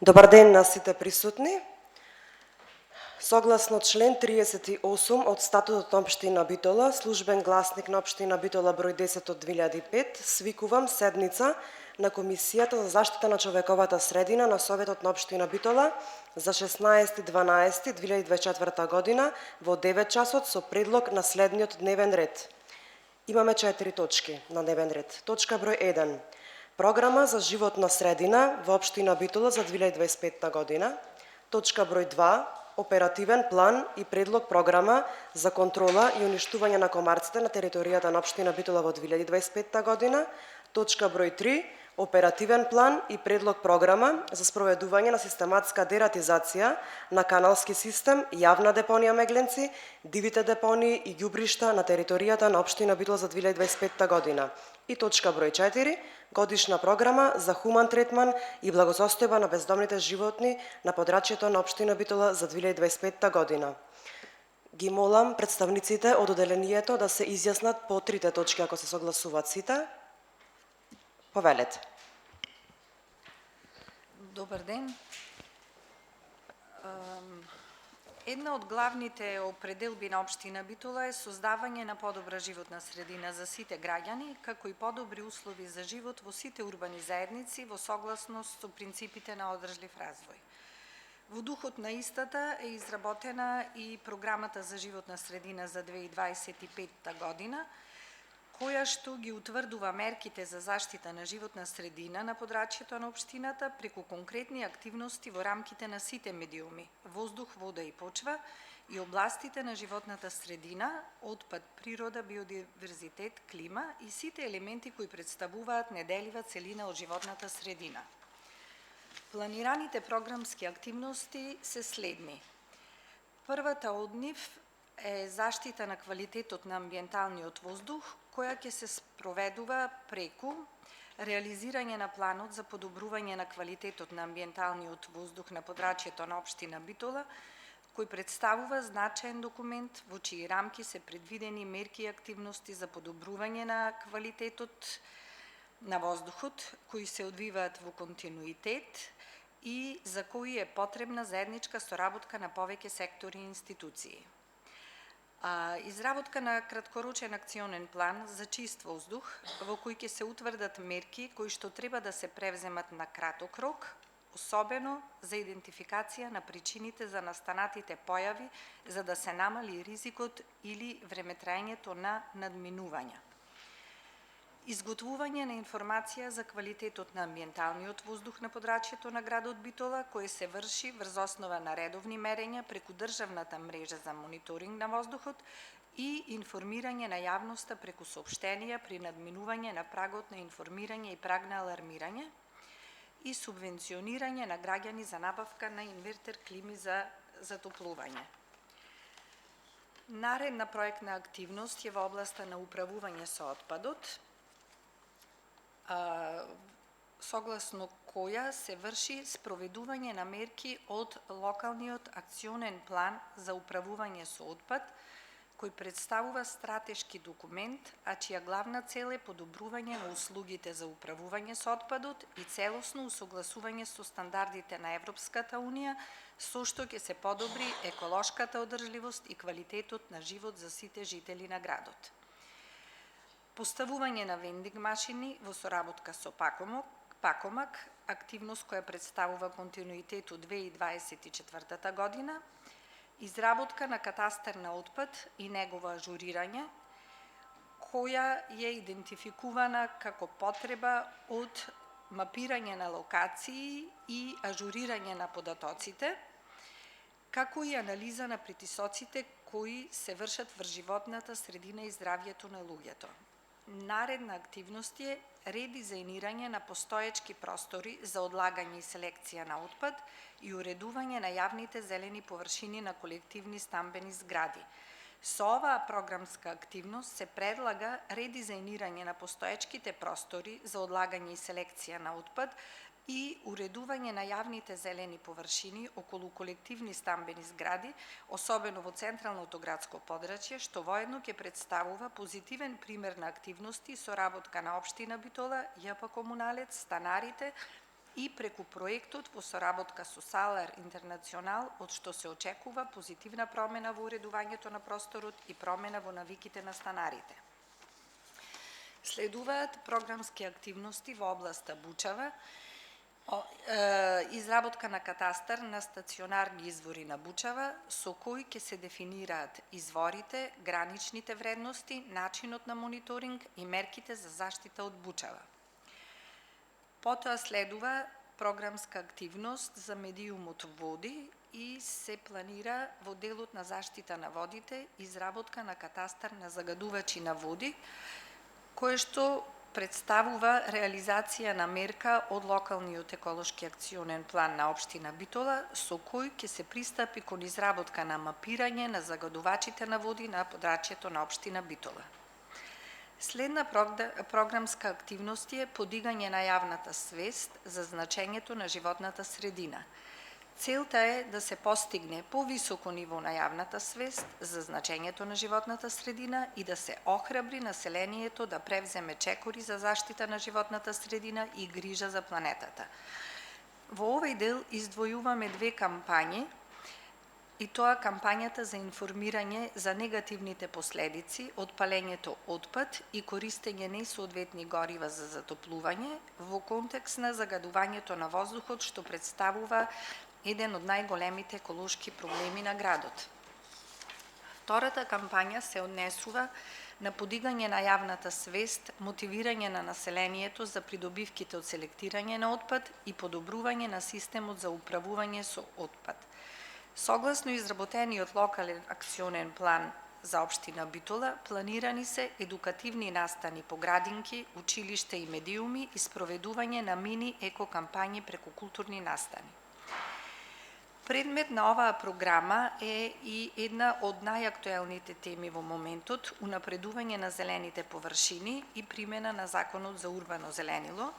Добар ден на сите присутни. Согласно член 38 од Статутот на Општина Битола, службен гласник на Општина Битола број 10 од 2005, свикувам седница на Комисијата за заштита на човековата средина на Советот на Општина Битола за 16.12.2024 година во 9 часот со предлог на следниот дневен ред. Имаме 4 точки на дневен ред. Точка број 1. Програма за животна средина во Општина Битола за 2025 година. Точка број 2. Оперативен план и предлог програма за контрола и уништување на комарците на територијата на Општина Битола во 2025 година. Точка број 3. Оперативен план и предлог програма за спроведување на систематска дератизација на каналски систем, јавна депонија Мегленци, дивите депонии и ѓубришта на територијата на Општина Битола за 2025 година. И точка број 4. Годишна програма за хуман третман и благосостојба на бездомните животни на подрачјето на Општина Битола за 2025 година. Ги молам представниците од одделението да се изјаснат по трите точки ако се согласуваат сите. Повелете. Добар ден. Една од главните определби на Општина Битола е создавање на подобра животна средина за сите граѓани, како и подобри услови за живот во сите урбани заедници во согласност со принципите на одржлив развој. Во духот на истата е изработена и програмата за животна средина за 2025 година, која што ги утврдува мерките за заштита на животна средина на подрачјето на општината преку конкретни активности во рамките на сите медиуми – воздух, вода и почва и областите на животната средина, отпад, природа, биодиверзитет, клима и сите елементи кои представуваат неделива целина од животната средина. Планираните програмски активности се следни. Првата од нив е заштита на квалитетот на амбиенталниот воздух, која ќе се спроведува преку реализирање на планот за подобрување на квалитетот на амбиенталниот воздух на подрачјето на Општина Битола, кој представува значаен документ во чии рамки се предвидени мерки и активности за подобрување на квалитетот на воздухот, кои се одвиваат во континуитет и за кои е потребна заедничка соработка на повеќе сектори и институции. Изработка на краткорочен акционен план за чист воздух, во кој ќе се утврдат мерки кои што треба да се превземат на краток рок, особено за идентификација на причините за настанатите појави, за да се намали ризикот или времетраењето на надминувања. Изготвување на информација за квалитетот на амбиенталниот воздух на подрачјето на градот Битола, кој се врши врз основа на редовни мерења преку државната мрежа за мониторинг на воздухот и информирање на јавноста преку соопштенија при надминување на прагот на информирање и праг на алармирање и субвенционирање на граѓани за набавка на инвертер клими за затоплување. Наредна проектна активност е во областа на управување со отпадот, согласно која се врши спроведување на мерки од локалниот акционен план за управување со отпад, кој представува стратешки документ, а чија главна цел е подобрување на услугите за управување со отпадот и целосно усогласување со стандардите на Европската Унија, со што ќе се подобри еколошката одржливост и квалитетот на живот за сите жители на градот. Поставување на вендинг машини во соработка со Пакомак, активност која представува континуитет од 2024 година, изработка на катастар на отпад и негово ажурирање, која е идентификувана како потреба од мапирање на локации и ажурирање на податоците, како и анализа на притисоците кои се вршат врз животната средина и здравјето на луѓето. Наредна активност е редизајнирање на постоечки простори за одлагање и селекција на отпад и уредување на јавните зелени површини на колективни стамбени згради. Со оваа програмска активност се предлага редизајнирање на постоечките простори за одлагање и селекција на отпад и уредување на јавните зелени површини околу колективни стамбени згради, особено во централното градско подрачје, што воедно ќе представува позитивен пример на активности и соработка на Општина Битола, ЈП Комуналец, станарите и преку проектот во соработка со Салар Интернационал, од што се очекува позитивна промена во уредувањето на просторот и промена во навиките на станарите. Следуваат програмски активности во областа Бучава, изработка на катастар на стационарни извори на Бучава, со кои ќе се дефинираат изворите, граничните вредности, начинот на мониторинг и мерките за заштита од Бучава. Потоа следува програмска активност за медиумот води и се планира во делот на заштита на водите изработка на катастар на загадувачи на води, кое што представува реализација на мерка од локалниот еколошки акционен план на општина Битола, со кој ќе се пристапи кон изработка на мапирање на загадувачите на води на подрачјето на општина Битола. Следна програмска активност е подигање на јавната свест за значењето на животната средина. Целта е да се постигне повисоко ниво на јавната свест за значењето на животната средина и да се охрабри населението да превземе чекори за заштита на животната средина и грижа за планетата. Во овој дел издвојуваме две кампањи, и тоа кампањата за информирање за негативните последици од палењето отпад и користење несоодветни горива за затоплување во контекст на загадувањето на воздухот, што представува еден од најголемите еколошки проблеми на градот. Втората кампања се однесува на подигање на јавната свест, мотивирање на населението за придобивките од селектирање на отпад и подобрување на системот за управување со отпад. Согласно изработениот локален акционен план за општина Битола, планирани се едукативни настани по градинки, училишта и медиуми и спроведување на мини еко-кампањи преку културни настани. Предмет на оваа програма е и една од најактуелните теми во моментот, унапредување на зелените површини и примена на Законот за урбано зеленило.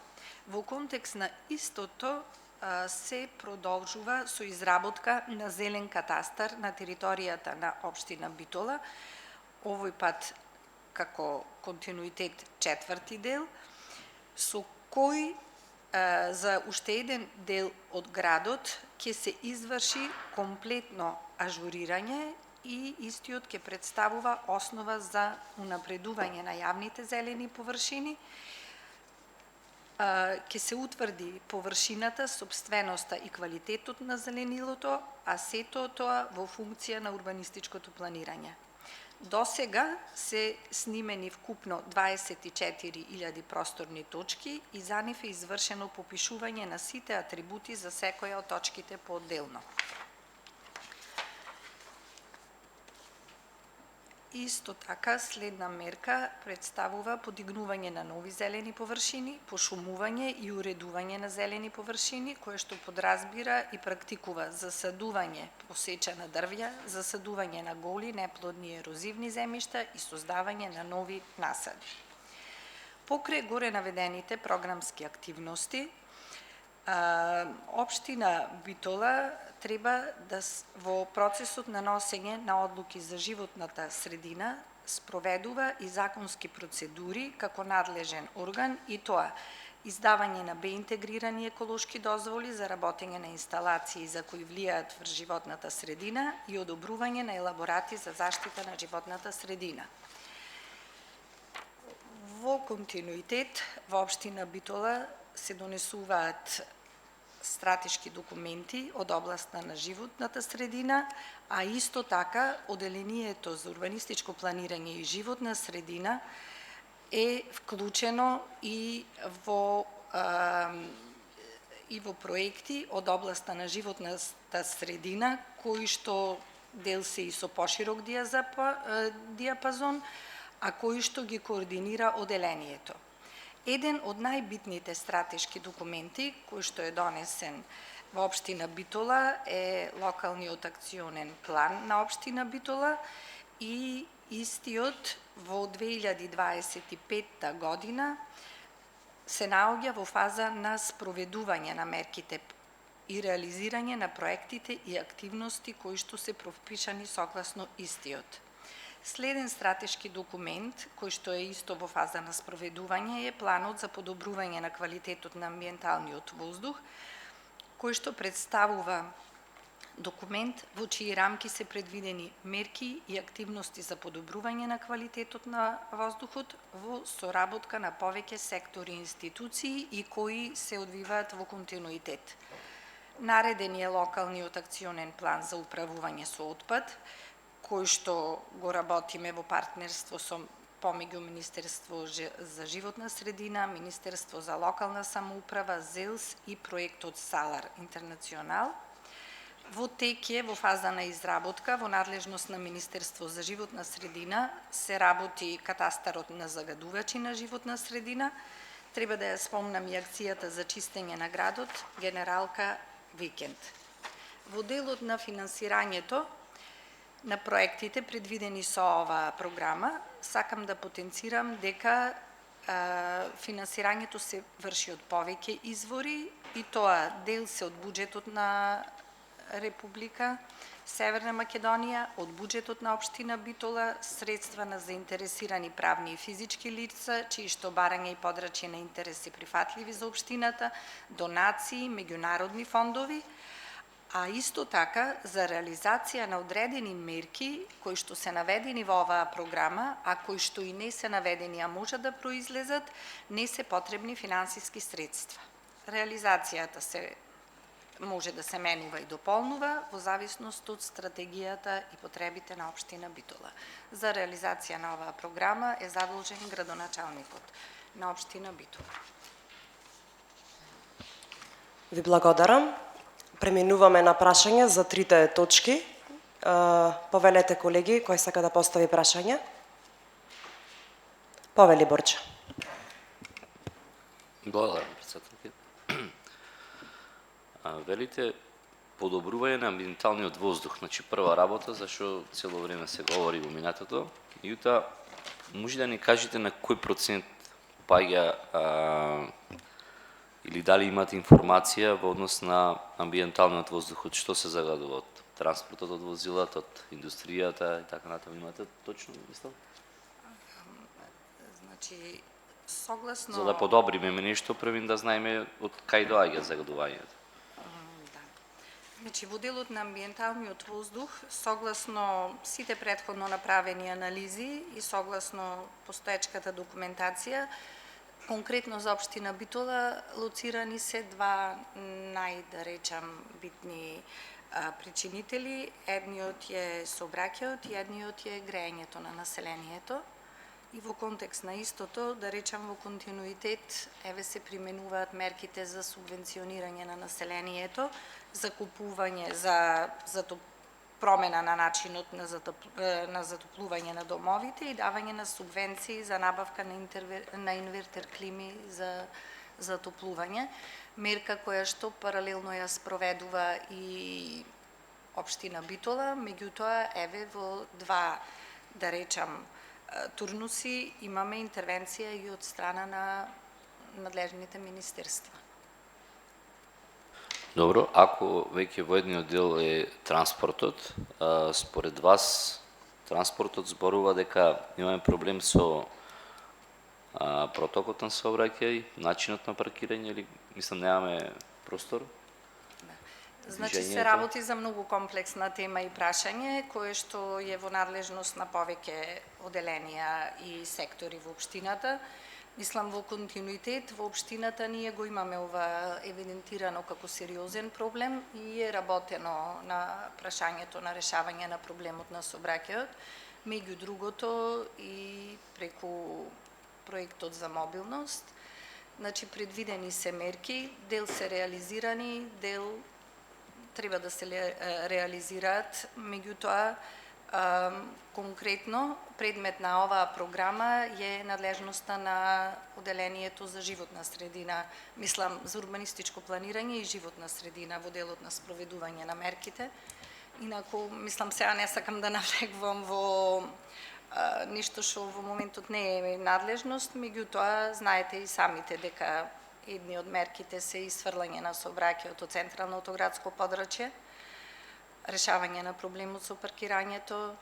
Во контекст на истото се продолжува со изработка на зелен катастар на територијата на општина Битола, овој пат како континуитет четврти дел, со кој за уште еден дел од градот ќе се изврши комплетно ажурирање и истиот ќе представува основа за унапредување на јавните зелени површини, ќе се утврди површината, сопственоста и квалитетот на зеленилото, а сето тоа во функција на урбанистичкото планирање. До сега се снимени вкупно 24.000 просторни точки и за нив е извршено попишување на сите атрибути за секоја од точките поотделно. Исто така, следна мерка представува подигнување на нови зелени површини, пошумување и уредување на зелени површини, кое што подразбира и практикува засадување посечена дрвја, засадување на голи, неплодни ерозивни земјишта и создавање на нови насади. Покрај горе наведените програмски активности, општина Битола треба да во процесот на носење на одлуки за животната средина спроведува и законски процедури како надлежен орган, и тоа издавање на беинтегрирани еколошки дозволи за работење на инсталации за кои влијаат врз животната средина и одобрување на елаборати за заштита на животната средина. Во континуитет во општина Битола се донесуваат стратешки документи од областа на животната средина, а исто така Оделението за урбанистичко планирање и животна средина е вклучено и во проекти од областа на животната средина, кои што дел се и со поширок диапазон, а кои што ги координира Оделението. Еден од најбитните стратешки документи кој што е донесен во општина Битола е локалниот акционен план на општина Битола и истиот во 2025 година се наоѓа во фаза на спроведување на мерките и реализирање на проектите и активности кои што се пропишани согласно истиот. Следен стратешки документ, кој што е исто во фаза на спроведување, е планот за подобрување на квалитетот на амбиенталниот воздух, кој што представува документ во чии рамки се предвидени мерки и активности за подобрување на квалитетот на воздухот во соработка на повеќе сектори и институции и кои се одвиваат во континуитет. Нареден е локалниот акционен план за управување со отпад, кој што го работиме во партнерство со помеѓу Министерство за животна средина, Министерство за локална самоуправа, ЗЕЛС и проектот Салар Интернационал. Во тек е во фаза на изработка, во надлежност на Министерство за животна средина, се работи катастарот на загадувачи на животна средина. Треба да ја спомнам и акцијата за чистење на градот, Генералка Викенд. Во делот на финансирањето на проектите предвидени со оваа програма, сакам да потенцирам дека финансирањето се врши од повеќе извори и тоа дел се од буџетот на Република Северна Македонија, од буџетот на општина Битола, средства на заинтересирани правни и физички лица, чии што барање и подрачје на интереси прифатливи за општината, донации, меѓународни фондови, а исто така за реализација на одредени мерки кои што се наведени во оваа програма, а кои што и не се наведени, а може да произлезат, не се потребни финансиски средства. Реализацијата може да се менува и дополнува во зависност од стратегијата и потребите на општина Битола. За реализација на оваа програма е задолжен градоначалникот на општина Битола. Ви благодарам. Преминуваме на прашање за трите точки. Повелете, колеги, кој сака да постави прашање. Повели Борче. Благодарам, председателке. Велите подобрување на амбиенталниот воздух, значи прва работа, зашто цело време се говори во минатото. Јута, може да ни кажете на кој процент паѓа или дали имате информација во однос на амбиенталниот воздух, од што се загадува, од транспортот, од возилата, од индустријата и така натаму, имате точно мислам? Значи, согласно... За да подобриме нешто, првим да знаеме од кај доаѓа загадувањето. Значи, во делот на амбиенталниот воздух, согласно сите предходно направени анализи и согласно постоечката документација, конкретно за општина Битола, лоцирани се два да речам, битни причинители. Едниот е сообраќајот и едниот е грејењето на населението. И во контекст на истото, да речам во континуитет, еве се применуваат мерките за субвенционирање на населението, за купување, за промена на начинот на затоплување на домовите и давање на субвенции за набавка на инвертер клими за затоплување. Мерка која што паралелно ја спроведува и општина Битола, меѓутоа еве во два, да речам, турнуси имаме интервенција и од страна на надлежните министерства. Добро, ако веќе во едниот дел е транспортот, според вас транспортот зборува дека имаме проблем со протокот на сообраќај, начинот на паркирање или мислам немаме простор? Значи се работи за многу комплексна тема и прашање, кое што е во надлежност на повеќе оделенија и сектори во општината. Мислам, во континуитет во општината ние го имаме ова евидентирано како сериозен проблем и е работено на прашањето на решавање на проблемот на сообраќајот, меѓу другото и преку проектот за мобилност. Значи предвидени се мерки, дел се реализирани, дел треба да се реализираат, меѓутоа конкретно предмет на оваа програма е надлежноста на оделението за животна средина, мислам за урбанистичко планирање и животна средина во делот на спроведување на мерките. Инаку, мислам, сега не сакам да навлегувам во нешто што во моментот не е надлежност, меѓутоа знаете и самите дека едни од мерките се исфрлање на сообраќајот од централното градско подрачје, решавање на проблемот со паркирањето,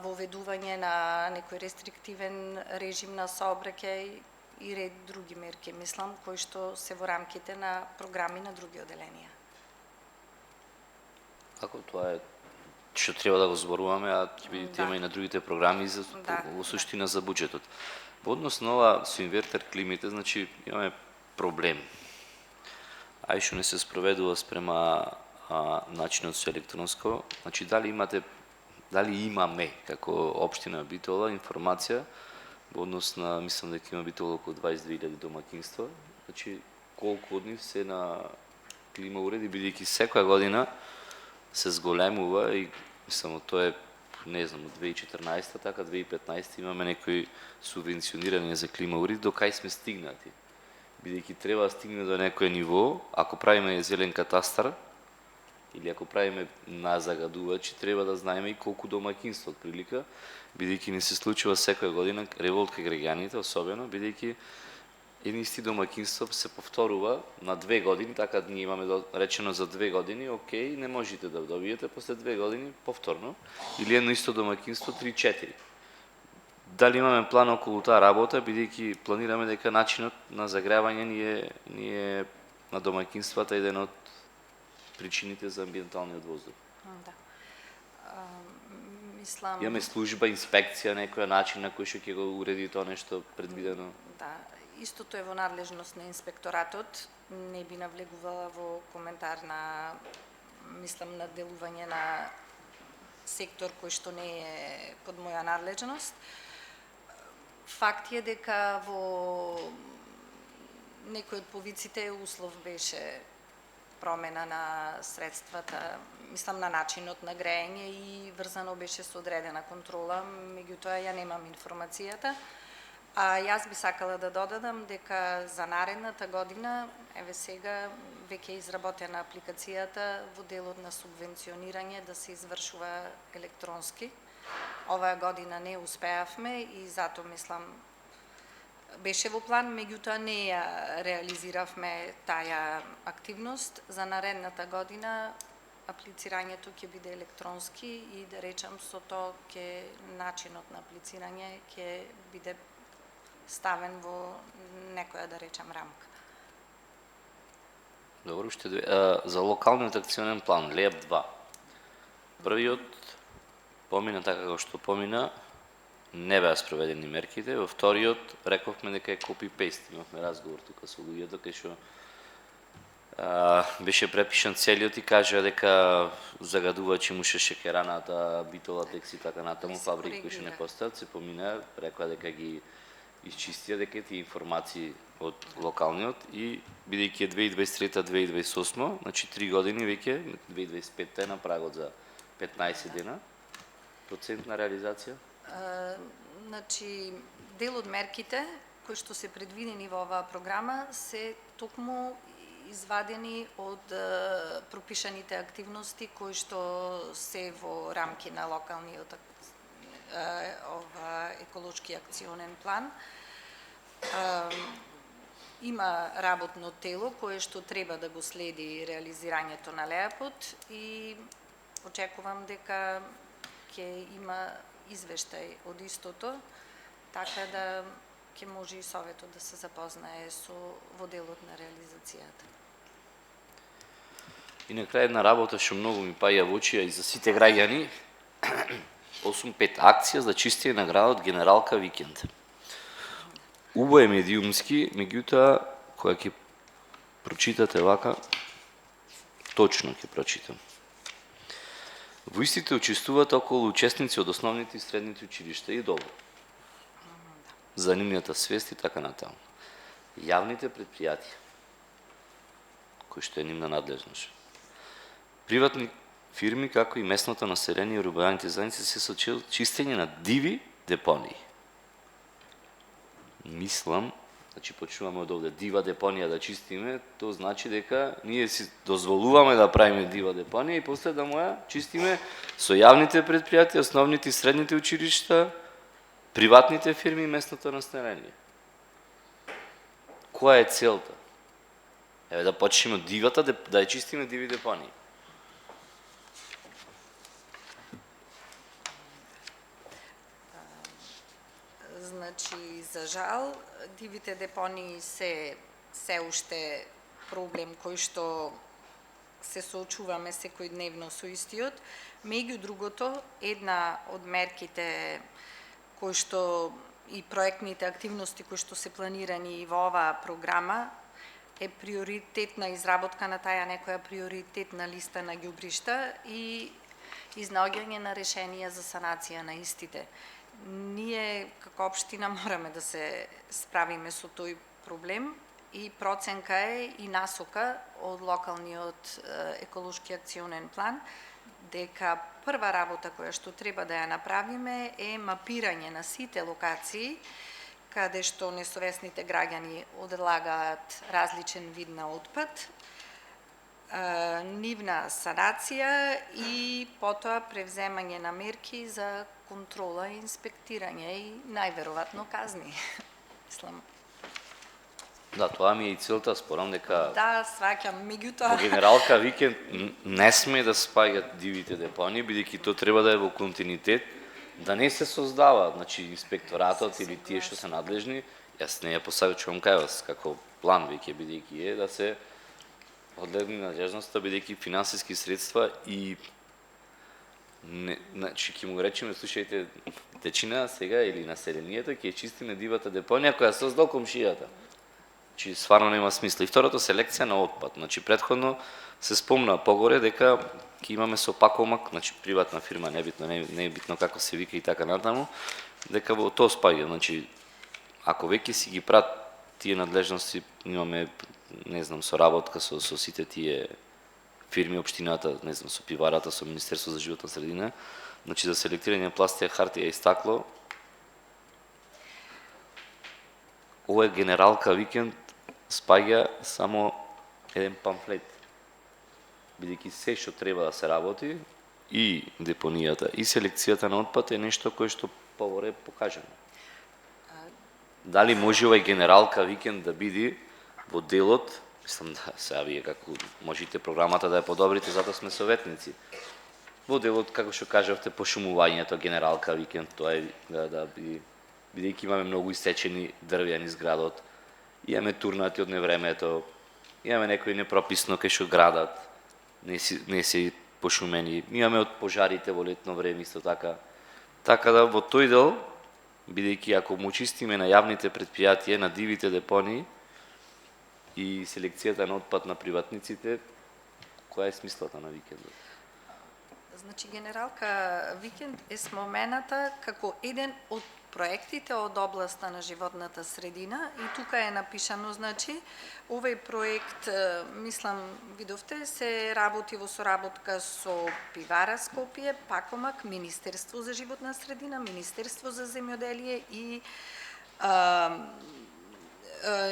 воведување на некој рестриктивен режим на сообраќај и ред други мерки, мислам, кои што се во рамките на програми на други оделенија. Како тоа е што треба да го зборуваме, а ќе биде тема и на другите програми за во суштина за буџетот. Во однос на ова со инвертер климите, значи имаме проблем. А и што не се спроведува спрема начинот со електронско, значи дали имаме како општина Битола информација во однос на, мислам дека има Битола околу 22.000 домакинства, значи колку од нив се на клима уреди, бидејќи секоја година се зголемува и мислам тоа е, не знам, од 2014 така 2015 имаме некои субвенционирање за клима уреди, до кај сме стигнати. Бидејќи треба да стигне до некој ниво, ако правиме зелен катастар или ако правиме на загадувачи, треба да знаеме и колку домакинства од прилика, бидејќи ни се случува секоја година револт кај граѓаните, особено бидејќи едни исти домакинства се повторува на 2 години, така ние имаме речено за 2 години, окей, не можете да добиете после 2 години повторно, или едно исто домакинство 3-4. Дали имаме план околу таа работа, бидејќи планираме дека начинот на загревање ни е на домакинствата еден од причините за амбиенталниот воздух. Да. Мислам... Имаме служба, инспекција, некој начин на кој што ќе го уреди тоа нешто предвидено? Да, истото е во надлежност на инспекторатот. Не би навлегувала во коментар на, мислам, на делување на сектор кој што не е под моја надлежност. Факт е дека во некој од повиците услов беше промена на средствата, мислам на начинот на грејење и врзано беше со одредена контрола, меѓутоа ја немам информацијата. А јас би сакала да додадам дека за наредната година, еве сега, веќе е изработена апликацијата во делот на субвенционирање да се извршува електронски. Оваа година не успеавме и затоа мислам беше во план, меѓутоа не ја реализиравме таа активност. За наредната година аплицирањето ќе биде електронски и да речам со тоа ќе начинот на аплицирање ќе биде ставен во некоја, да речам, рамка. Добро, уште две. За локалниот акционен план, ЛЕАП 2. Првиот помина така како што помина, не беа спроведени мерките. Во вториот рековме дека е копи-пейст. Имавме разговор тука со луѓето кај што беше препишан целиот и кажа дека загадувачи муше шекераната, Битола текс и така натаму, фабрики кои што не постојат, се помина, рекоа дека ги изчистија, дека тие информации од локалниот и бидејќи е 2023-2028, значи 3 години веќе, 2025 е на прагот за 15 дена, процентна реализација? Значи, дел од мерките кои што се предвидени во оваа програма се токму извадени од пропишаните активности кои што се во рамки на локалниот еколошки акционен план. Има работно тело кое што треба да го следи реализирањето на ЛЕАПот и очекувам дека ќе има извештај од истото, така да ќе може и Советот да се запознае со во делот на реализацијата. И на крај една работа што многу ми паѓа во очи и за сите граѓани, 8-5 акција за чистење на градот Генералка викенд. Убаво е медиумски, меѓутоа кога ќе прочитате вака, точно ќе прочитам. Во истите учествуваат околу учесници од основните и средните училишта и долу. За нивната свест и така натаму. Јавните предпријатија, кои што е нивна надлежност. Приватни фирми, како и местното население и урбаните заедници се со чистење на диви депонии. Мислам, значи почнуваме од овде дива депонија да чистиме, тоа значи дека ние си дозволуваме да правиме дива депонија и после да му ја чистиме со јавните предпријатија, основните и средните училишта, приватните фирми и местното население. Која е целта? Еве да почнеме од дивата, да ја чистиме диви депонии. Значи, за жал, дивите депонии се уште проблем кој што се соочуваме секојдневно со истиот. Меѓу другото, една од мерките кои што и проектните активности кои што се планирани и во оваа програма е приоритетна изработка на таа некоја приоритетна листа на ѓубришта и изнаоѓање на решенија за санација на истите. Ние како општина мораме да се справиме со тој проблем и проценка е и насока од локалниот еколошки акционен план дека прва работа која што треба да ја направиме е мапирање на сите локации каде што несовесните граѓани одлагаат различен вид на отпад, нивна санација и потоа превземање на мерки за контрола и инспектирање и најверојатно казни. Мислам. Да, тоа ми е и целта, спорам дека Да, сваќам, меѓутоа во генералка викенд не сме да спаѓат дивите депонии, бидејќи тоа треба да е во континуитет, да не се создава, значи инспекторатот или тие што се надлежни, јас не ја посаветувам кај вас како план веќе бидејќи е да се одлегни надлежноста бидејќи финансиски средства и не, значи ќе му речеме слушајте течина сега или населението ќе чисти на дивата депонија која создал комшијата. Значи стварно нема смисла. И второто селекција на отпад. Значи претходно се спомна погоре дека ќе имаме со Пакомак, значи приватна фирма, не е битно како се вика и така натаму, дека во тоа спаѓа. Значи ако веќе си ги прат тие надлежности, имаме не знам соработка со сите тие фирми, општината, не знам со пиварата, со Министерство за животна средина, значи за селектирање пластика, хартија и стакло. Ова е генералка викенд спаѓа само еден памфлет. Бидејќи се што треба да се работи и депонијата и селекцијата на отпад е нешто кое што поворе покажено. Дали може овај генералка викенд да биде во делот, мислам да сега вие како можете програмата да ја подобрите, затоа сме советници. Во делот, како што кажавте, пошумувањето, генералка викенд, тоа е да биде, бидејќи имаме многу исечени дрвја низ градот, имаме турнати од невремето, имаме некои непрописно кај што градат, не се пошумени, имаме од пожарите во летно време исто така. Така да во тој дел, бидејќи ако му чистиме на јавните претпријатија, на дивите депонии и селекцијата на отпад на приватниците, која е смислата на викендот? Значи, генералка викенд е спомената како еден од проектите од областа на животната средина и тука е напишано, значи, овој проект, мислам, видовте, се работи во соработка со Пивара Скопје, Пакомак, Министерство за животна средина, Министерство за земјоделие и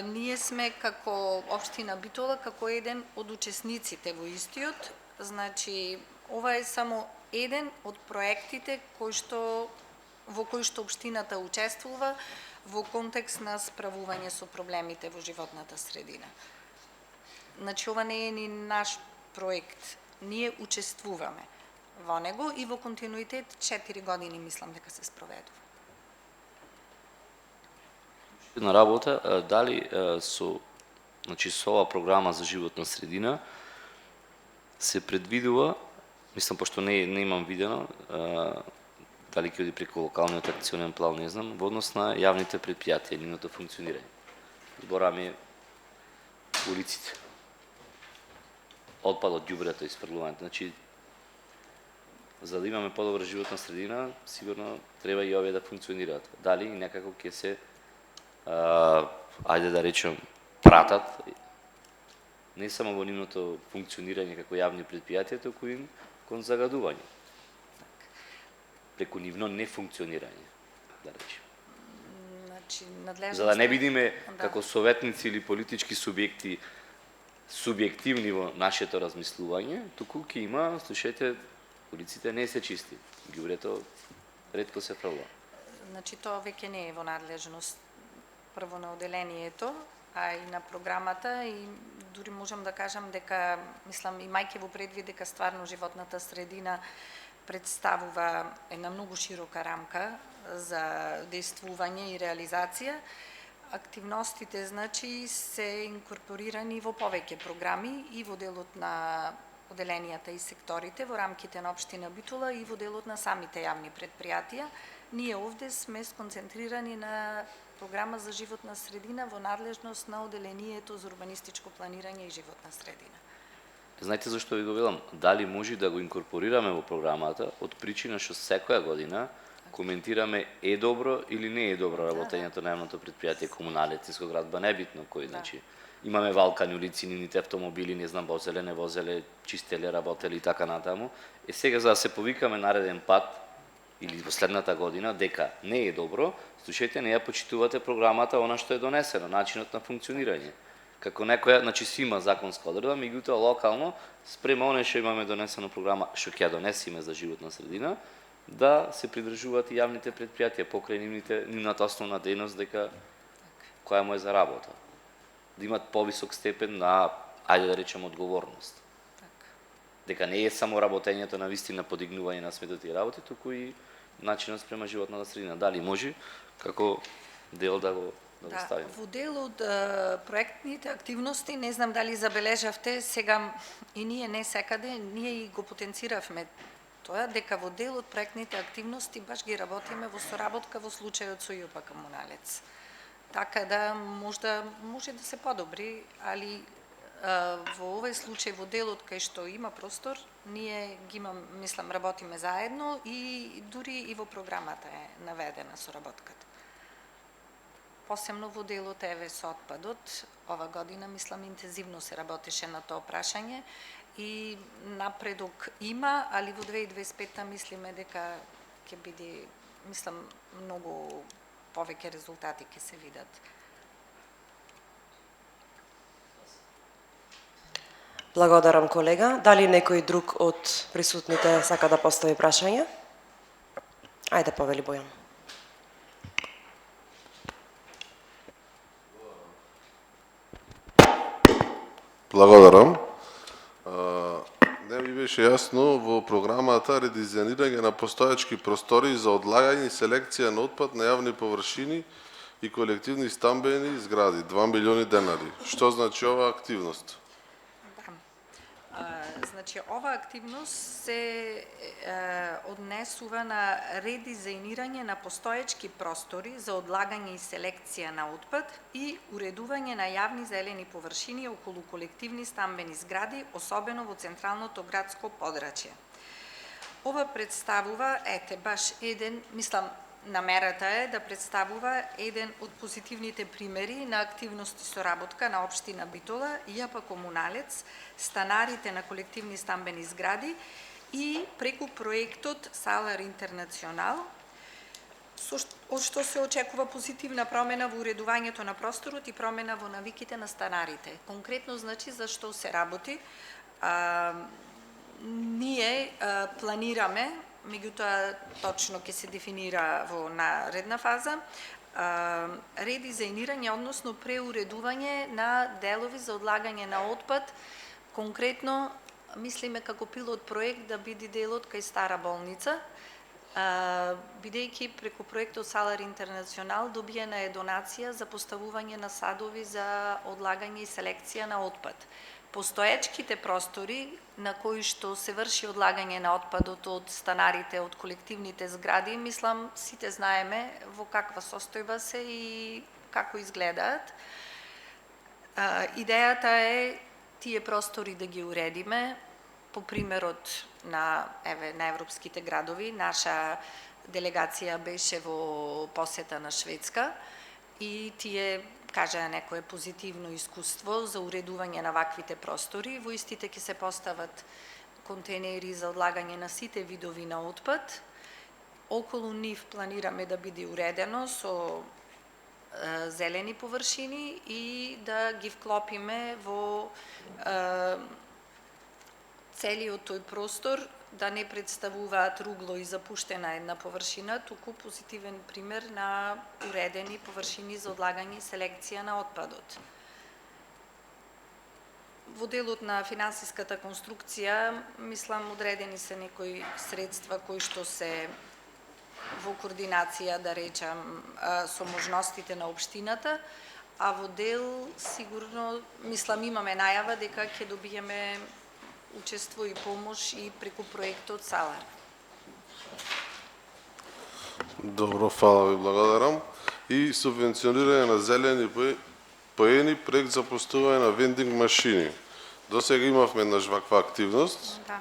ние сме како општина Битола, како еден од учесниците во истиот. Значи, ова е само еден од проектите во кои што општината учествува во контекст на справување со проблемите во животната средина. Значи, ова не е ни наш проект. Ние учествуваме во него и во континуитет 4 години мислам дека се спроведува. На работа, дали со оваа програма за животна средина се предвидува, мислам, пошто не имам видено, дали ќе оди преку локалниот акционен план, не знам, во однос на јавните претпријатија, нивното функционирање. Збораме улиците, отпадот, ѓубрето, испрлувањето. Значи, за да имаме подобра животна средина, сигурно треба и овие да функционираат. Дали и некако ќе се, ајде да речем, пратат, не само во нивното функционирање како јавни претпријатија, туку и кон загадување. Преку нивно нефункционирање, да речем. Значи, надлежност... За да не бидеме како советници или политички субјекти субјективни во нашето размислување, туку ќе има, слушајте, улиците не се чисти, ѓубрето ретко се фрла. Значи, тоа веќе не е во надлежност прво на оделението а и на програмата, и дури можам да кажам дека, мислам, имајќи во предвид дека стварно животната средина представува една многу широка рамка за действување и реализација, активностите, значи, се инкорпорирани во повеќе програми и во делот на оделенијата и секторите во рамките на општина Битола и во делот на самите јавни предпријатија. Ние овде сме сконцентрирани на програма за животна средина во надлежност на оделението за урбанистичко планирање и животна средина. Знаете зашто ви го велам? Дали може да го инкорпорираме во програмата од причина што секоја година коментираме е добро или не е добро работењето на јавното предпријатие Комуналец Иско градба, небитно кој, значи имаме валкани улици, нивните автомобили, не знам, возеле, не возеле, чистеле, работеле и така натаму. Сега за да се повикаме нареден пат или во следната година дека не е добро, слушајте, не ја почитувате програмата, она што е донесено, начинот на функционирање. Како некоја, значи си има законска одредба, меѓутоа локално спрема оне што имаме донесено програма, што ќе ја донесиме за животна средина, да се придржуваат и јавните предпријатија покрај нивната основна дејност дека која му е за работа. Да имат повисок степен на, ајде да речем, одговорност. Дека не е само работењето на вистина подигнување на сметот и работи, туку и начинот спрема животната средина. Дали може како дел да го ставиме? Во дел од проектните активности, не знам дали забележавте, сега и ние не секаде, ние и го потенциравме тоа, дека во дел од проектните активности баш ги работиме во соработка во случајот со ЈП Комуналец. Така да може да се подобри, али во овој случај во делот кај што има простор, ние ги мислам, работиме заедно и дури и во програмата е наведена соработката. Посебно во делот еве со отпадот, ова година мислам интензивно се работеше на тоа прашање и напредок има, али во 2025 мислиме дека ќе биде, мислам, многу повеќе резултати ќе се видат. Благодарам, колега. Дали некој друг од присутните сака да постави прашање? Ајде, повели Бојан. Благодарам. Не ми беше јасно во програмата редизајнирање на постоечки простори за одлагање и селекција на отпад на јавни површини и колективни стамбени згради, 2 милиони денари. Што значи ова активност? Значи, ова активност се однесува на редизајнирање на постоечки простори за одлагање и селекција на отпад и уредување на јавни зелени површини околу колективни стамбени згради, особено во централното градско подрачје. Ова представува, баш еден, мислам, намерата е да представува еден од позитивните примери на активности соработка на општина Битола, ЈП Комуналец, станарите на колективни стамбени згради и преку проектот Салар Интернационал, од што се очекува позитивна промена во уредувањето на просторот и промена во навиките на станарите. Конкретно, значи, за што се работи? Ние планираме, меѓутоа точно ќе се дефинира во наредна фаза, редизајнирање, односно преуредување на делови за одлагање на отпад. Конкретно, мислиме како пилот проект да биде делот кај Стара болница, бидејќи преку проектот Салар Интернационал добиена е донација за поставување на садови за одлагање и селекција на отпад. Постоечките простори на кои што се врши одлагање на отпадот од станарите, од колективните згради, мислам, сите знаеме во каква состојба се и како изгледаат. Идејата е тие простори да ги уредиме по примерот на европските градови. Наша делегација беше во посета на Шведска и тие кажа некое позитивно искуство за уредување на ваквите простори. Во истите ќе се постават контейнери за одлагање на сите видови на отпад. Околу нив планираме да биде уредено со зелени површини и да ги вклопиме во целиот тој простор, да не представуваат ругло и запуштена една површина, туку позитивен пример на уредени површини за одлагање и селекција на отпадот. Во делот на финансиската конструкција, мислам, одредени се некои средства кои што се во координација, да речам, со можностите на општината, а во дел, сигурно, мислам, имаме најава дека ќе добиеме учество и помош и преку проектот Салар. Добро, фала ви, благодарам. И субвенционирање на зелени поени проект за поставување на вендинг машини. До сега имавме еднаш ваква активност. Да.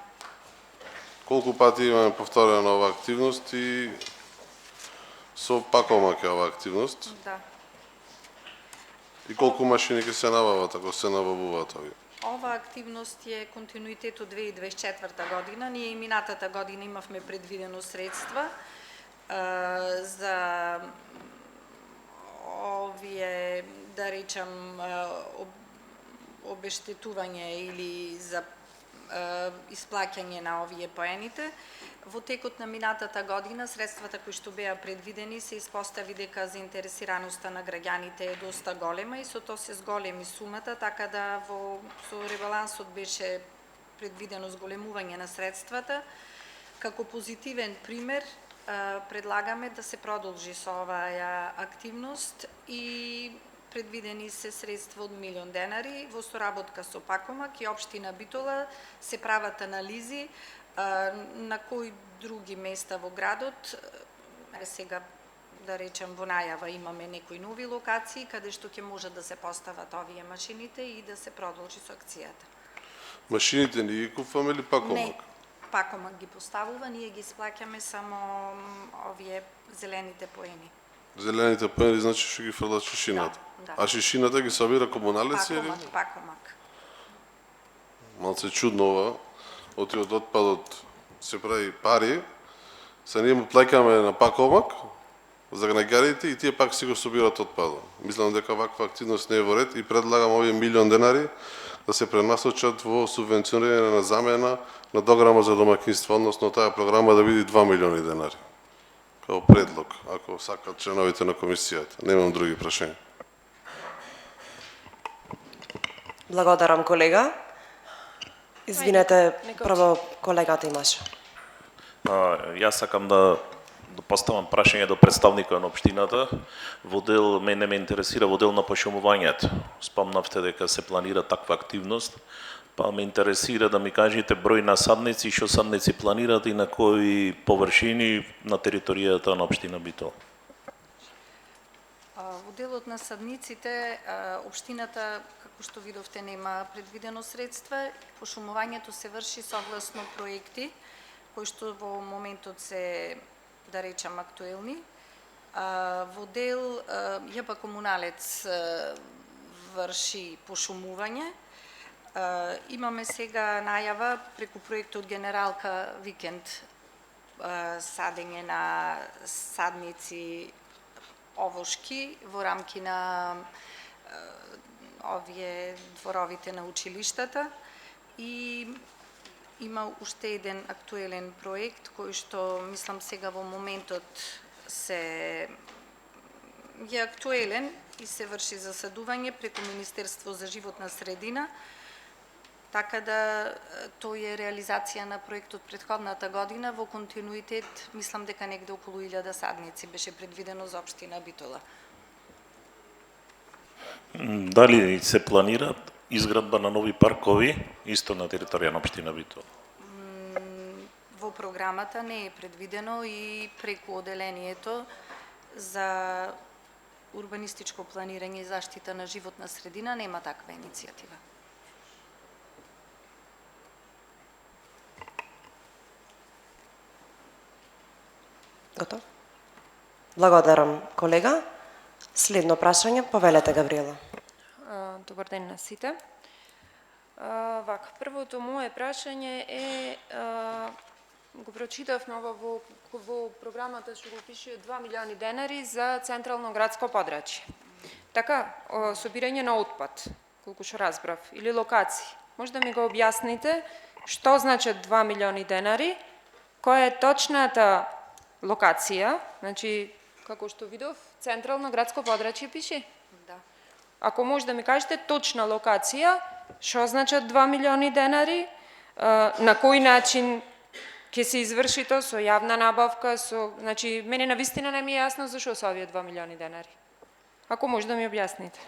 Колку пати имаме повторена ова активност и со пакомак е ова активност? Да. И колку машини ќе се набават ако се набавуваат овие? Ова активност е континуитет од 2024 година. Ние и минатата година имавме предвидено средства за овие, да речам, обештетување или за исплаќање на овие поените. Во текот на минатата година средствата кои што беа предвидени се испостави дека заинтересираноста на граѓаните е доста голема и со тоа се зголеми сумата, така да со ребалансот беше предвидено зголемување на средствата. Како позитивен пример предлагаме да се продолжи со оваа активност и предвидени се средства од 1 милион денари во соработка со Пакомак и општина Битола се прават анализи на кои други места во градот. Сега, да речем, во најава имаме некои нови локации каде што ќе може да се постават овие машините и да се продолжи со акцијата. Машините ни ги купуваме или Пакомак? Не, Пакомак ги поставува, ние ги сплаќаме само овие зелените поени. Зелените поени значи што ги фрлат шишината. Да. А шишината ги собира комуналици или? Пакомак. Малце чудно ова. Од отпадот се прави пари, се ние му плаќаме на Пакомак за граѓаните и тие пак си го собират отпадот. Мислам дека ваква активност не е во ред и предлагам овие 1 милион денари да се пренасочат во субвенционирање на замена на дограма за домаќинство, односно таа програма да биде 2 милиони денари. Као предлог, ако сакат членовите на комисијата. Немам други прашања. Благодарам, колега. Извинете, прво колегата имаше. Јас сакам да поставам прашање до представникот на општината. Во дел мене ме интересира во дел на пошумувањето. Спомнавте дека се планира таква активност, па ме интересира да ми кажете број на садници, што садници планират и на кои површини на територијата на општина Битола. Во делот на садниците, општината, како што видовте, нема предвидено средства. Пошумувањето се врши согласно проекти, кои што во моментот се, да речам, актуелни. Во дел ЈП Комуналец врши пошумување. Имаме сега најава преку проектот Генералка Викенд садење на садници овошки во рамки на овие дворовите на училиштата и има уште еден актуелен проект кој што мислам сега во моментот е актуелен и се врши засадување преку Министерство за животна средина. Така да тој е реализација на проектот претходната година во континуитет, мислам дека негде околу 1000 садници беше предвидено за општина Битола. Дали се планира изградба на нови паркови исто на територија на општина Битола? Во програмата не е предвидено и преку оделението за урбанистичко планирање и заштита на животна средина нема таква иницијатива. Готов? Благодарам, колега. Следно прашање, повелете, Гавриела. Добар ден на сите. Првото мое прашање е, го прочитавме во програмата што го пише 2 милиони денари за централно градско подрачје. Така, собирање на отпад, колку што разбрав, или локации. Може да ми го објасните што значат 2 милиони денари, која е точната локација, значи, како што видов, централно градско подрачје пише? Да. Ако може да ми кажете точна локација што значат 2 милиони денари, на кој начин ќе се изврши тоа со јавна набавка, значи мене навистина не ми е јасно зашо се овие 2 милиони денари. Ако може да ми објасните.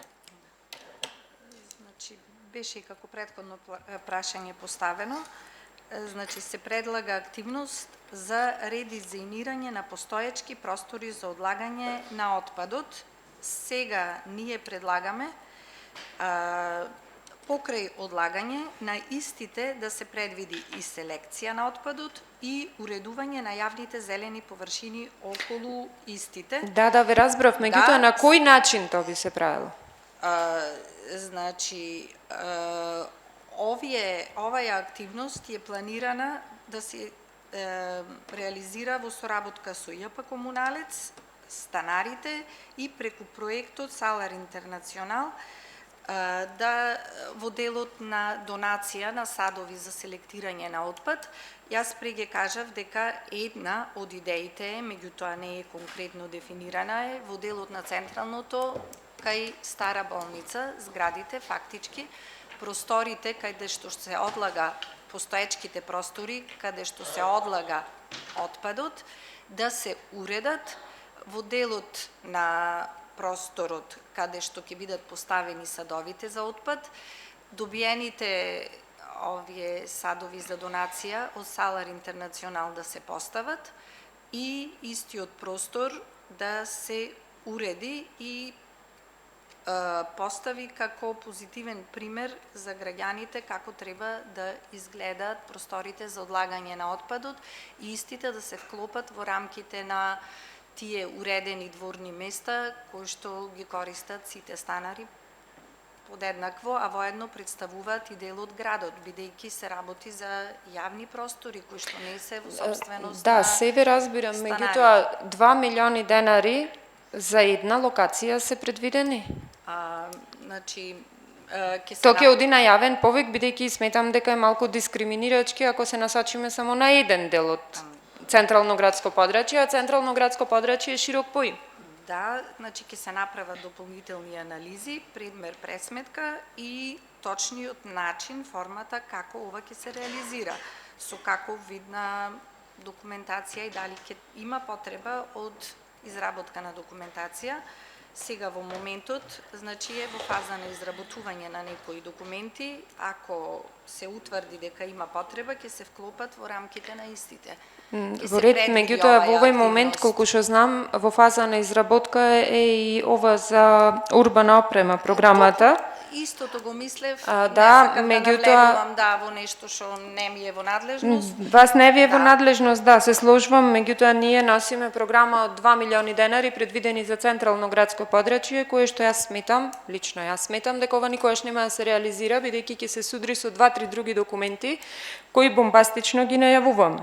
Значи, беше и како претходно прашање поставено. Значи, се предлага активност за редизајнирање на постоечки простори за одлагање на отпадот. Сега ние предлагаме покрај одлагање на истите да се предвиди и селекција на отпадот и уредување на јавните зелени површини околу истите. Да, ве разбрав, меѓутоа на кој начин тоа би се правило? Значи, оваа активност е планирана да се реализира во соработка со ЈП Комуналец, станарите и преку проектот Салар Интернационал, да во делот на донација на садови за селектирање на отпад. Јас преге кажав дека една од идеите, меѓутоа не е конкретно дефинирана, е во делот на централното кај стара болница, зградите, фактички, просторите каде што се одлага, постоечките простори каде што се одлага отпадот, да се уредат во делот на просторот каде што ќе бидат поставени садовите за отпад, добиените овие садови за донација од Салар Интернационал да се постават и истиот простор да се уреди и постави како позитивен пример за граѓаните како треба да изгледаат просторите за одлагање на отпадот и истите да се вклопат во рамките на тие уредени дворни места кои што ги користат сите станари подеднакво, а воедно представуваат и дел од градот, бидејќи се работи за јавни простори кои што не се во собственост на Да, се ве разбирам, станари. меѓутоа 2 милиони денари за една локација се предвидени. Значи, Тоа ќе оди на јавен повик, бидејќи сметам дека е малку дискриминирачки ако се насочиме само на еден дел од централно градско подрачје, а централно градско подрачје е широк поим. Да, значи ќе се направат дополнителни анализи, предмер пресметка и точниот начин, формата како ова ќе се реализира, со каков вид на документација и дали ќе има потреба од изработка на документација. Сега во моментот, значи е во фаза на изработување на некои документи, ако се утврди дека има потреба, ќе се вклопат во рамките на истите. Во ред, меѓутоа во овој момент, колку што знам, во фаза на изработка е и ова за урбана опрема, програмата. Истото го мислев, да, меѓутоа да во нешто што не ми е во надлежност. Вас не ви е во надлежност, да, се сложувам, меѓутоа ние носиме програма од 2 милиони денари предвидени за централно градско подрачје, кое што јас сметам, лично јас сметам дека ова никогаш нема да се реализира, бидејќи ќе се судри со 2-3 други документи кои бомбастично ги најавуваме.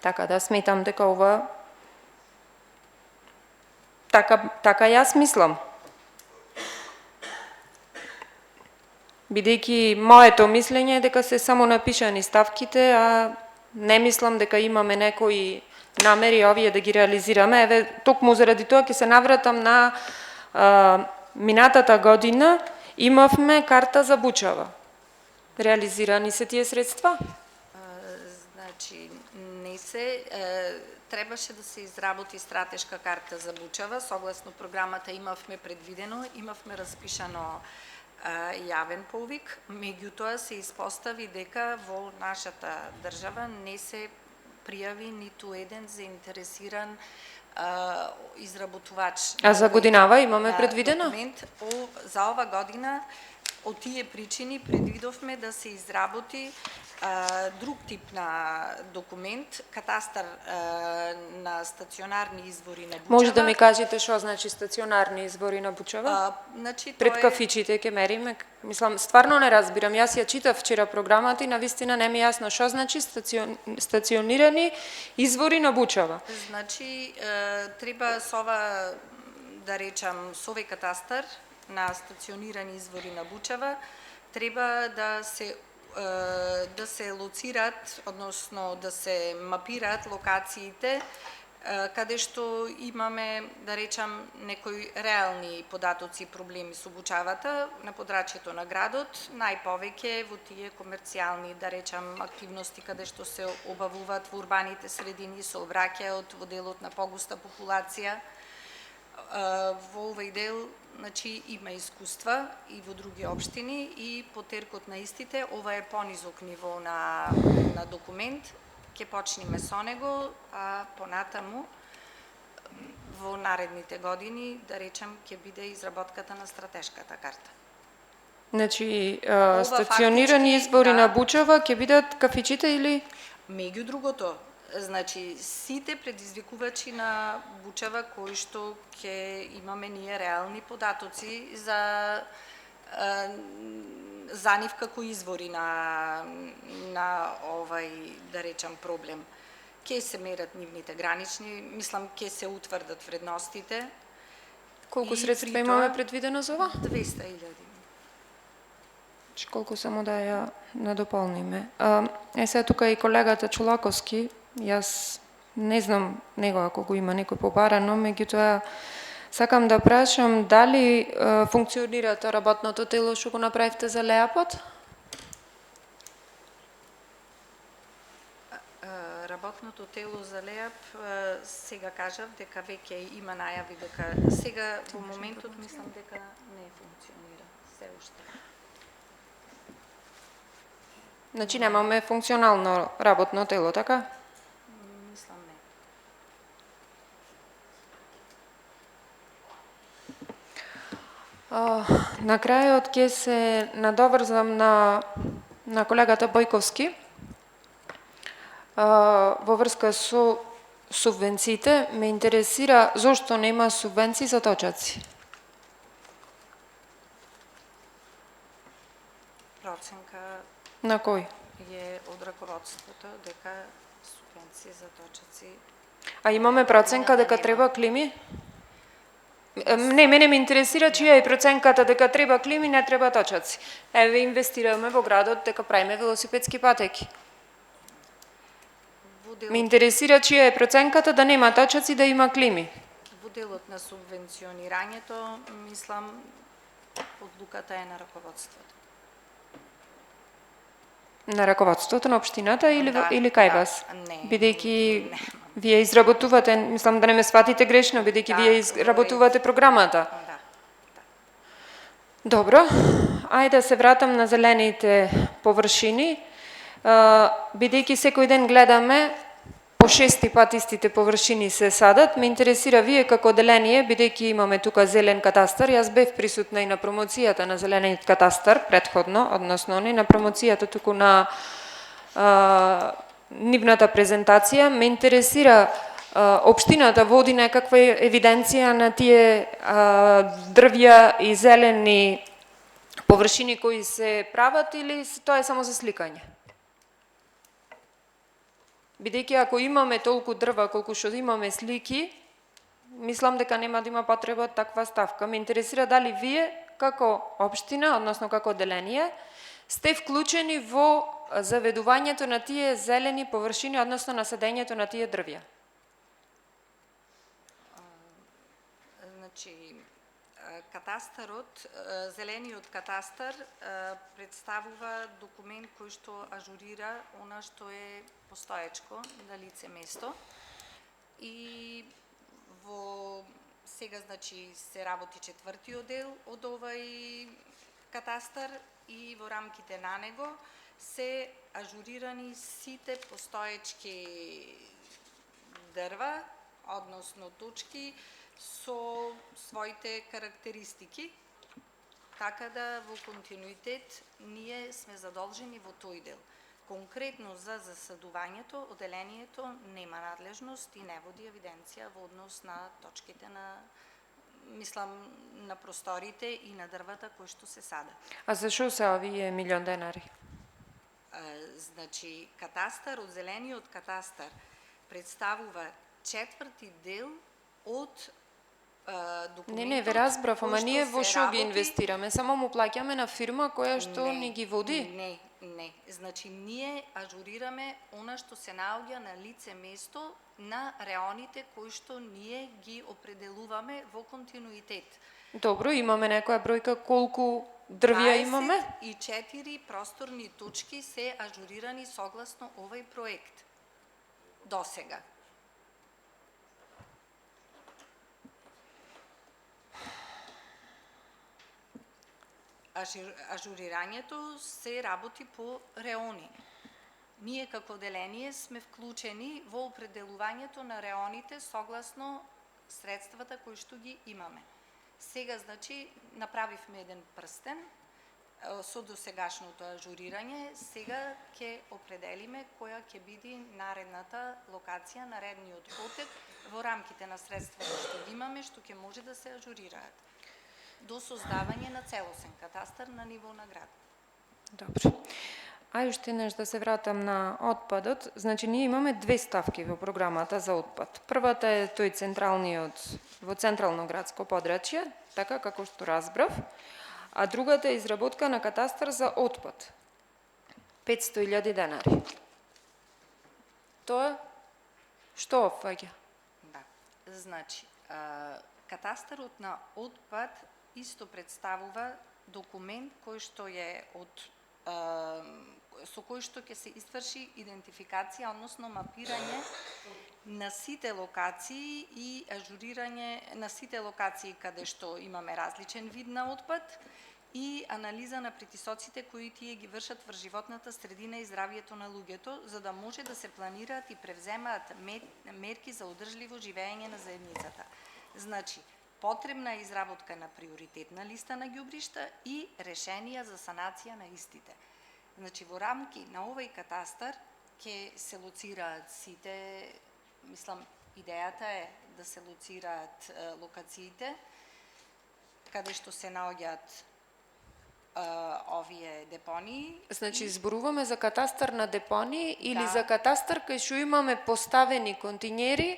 Така да сметам дека ова така јас мислам. Бидејќи моето мислење е дека се само напишани ставките, а не мислам дека имаме некои намери овие да ги реализираме. Еве, токму заради тоа ќе се навратам на минатата година, имавме карта за Бучава. Реализирани се тие средства? Значи, не се... Требаше да се изработи стратешка карта за Бучава. Согласно програмата имавме предвидено, имавме распишано јавен повик, меѓутоа се испостави дека во нашата држава не се пријави ниту еден заинтересиран изработувач. А за годинава имаме предвидено? Документ. За ова година од тие причини предвидовме да се изработи друг тип на документ, катастар на стационарни извори на Бучава. Може да ми кажете што значи стационарни извори на Бучава? Значи, Пред кафичите ќе мериме? Мислам, стварно не разбирам. Јас ја читав вчера програмата и навистина не ми е јасно што значи стационирани извори на Бучава. Значи, треба со ова, да речам, со овој катастар на стационирани извори на Бучава, треба да се лоцираат, односно да се мапираат локациите каде што имаме, да речам, некои реални податоци и проблеми со обучавата на подрачјето на градот, најповеќе во тие комерцијални, да речам, активности каде што се обавуваат во урбаните средини, се обраќаат во делот на погуста популација. Во овој дел, значи, има искуства и во други општини и по теркот на истите, ова е понизок ниво на документ, ќе почнеме со него, а понатаму во наредните години, да речем, ќе биде изработката на стратешката карта. Значи, Ова стационирани фактички, избори да. на Бучава ќе бидат кафичите или? Меѓу другото, значи, сите предизвикувачи на Бучава кои што ќе имаме ние реални податоци за нив како извори на овај, да речам, проблем. Ке се мерат нивните гранични, мислам, ке се утврдат вредностите. Колку И средства при имаме тоа предвидено за ова? 200.000. Колку само да ја надополниме. Сега тука и колегата Чулаковски, јас не знам него ако го има некој побарано, меѓутоа сакам да прашам дали функционира тоа работното тело што го направивте за Леапот? Работното тело за ЛЕАП, сега кажав дека веќе има најави дека сега во моментот мислам дека не функционира се уште. Значи немаме функционално работно тело, така? Мислам не. На крајот ќе се надоврзам на колегата Бојковски во врска со субвенциите. Ме интересира зошто нема субвенции за точаци. Проценка На кој? е од раководството дека субвенции за точаци. А имаме проценка дека треба клими? Не, мене ме интересира чија е проценката дека треба клими, не треба точаци. Еве инвестираме во градот дека правиме велосипедски патеки. Во Ме делот, интересира чија е проценката да нема точаци, да има клими. во делот на субвенционирањето, мислам, одлуката е на раководството. На раководството на општината или Да, или кај да, вас? не, Бидејќи не. вие изработувате, мислам да не ме сватите грешно, бидејќи Да, вие изработувате програмата. Да. Добро, ајде да се вратам на зелените површини. Бидејќи секој ден гледаме по 6 пат истите површини се садат, ме интересира вие како одделение, бидејќи имаме тука зелен катастар, јас бев присутна и на промоцијата на зелениот катастар предходно, односно не на промоцијата, туку на нивната презентација. Ме интересира општината води некаква евиденција на тие дрвја и зелени површини кои се прават или тоа е само за сликање? Бидејќи ако имаме толку дрва колку што имаме слики, мислам дека нема да има потреба од таква ставка. Ме интересира дали вие како општина, односно како одделение, сте вклучени во заведувањето на тие зелени површини, односно на садењето на тие дрвја. Значи, катастарот, зелениот катастар представува документ кој што ажурира она што е постоечко на лице место и во сега значи се работи четвртиот дел од овај катастар и во рамките на него се ажурирани сите постоечки дрва, односно точки со своите карактеристики, така да во континуитет ние сме задолжени во тој дел. Конкретно за засадувањето, одделението нема надлежност и не води евиденција во однос на точките на, мислам, на просториите и на дрвата кои што се сада. А зашо се овие милион денари? Значи, катастар, од зелениот катастар представува четврти дел од документот. Не, ве разбрав, ама кој што ние во се шо ги работи. инвестираме? Само му плаќаме на фирма која што ни ги води? Не, Не, значи ние ажурираме она што се наоѓа на лице место на реоните кои што ние ги определуваме во континуитет. Добро, имаме некоја бројка колку дрвја имаме? 24 просторни точки се ажурирани согласно овој проект. До сега. Ажурирањето се работи по реони. Ние како деление сме вклучени во определувањето на реоните согласно средствата кои што ги имаме. Сега, значи, направивме еден прстен со досегашното ажурирање, сега ќе определиме која ќе биде наредната локација, наредниот потек во рамките на средствата што ги имаме, што ќе може да се ажурираат до создавање на целосен катастар на ниво на град. Добро. А уште еднаш да се вратам на отпадот. Значи, ние имаме две ставки во програмата за отпад. Првата е тој централниот, во централно градско подрачје, така како што разбрав, а другата е изработка на катастар за отпад. 500.000 денари. Тоа што опфаќа? Да. Значи, катастарот на отпад исто представува документ кој што е со кој што ќе се изврши идентификација, односно мапирање на сите локации и ажурирање на сите локации каде што имаме различен вид на отпад и анализа на притисоците кои тие ги вршат врз животната средина и здравјето на луѓето, за да може да се планираат и превземаат мерки за одржливо живење на заедницата. Значи, потребна е изработка на приоритетна листа на ѓубришта и решенија за санација на истите. Значи, во рамки на овој катастар ќе се лоцираат сите, мислам, идејата е да се лоцираат локациите каде што се наоѓаат овие депонии. Значи, зборуваме за катастар на депонии или за катастар кај што имаме поставени континери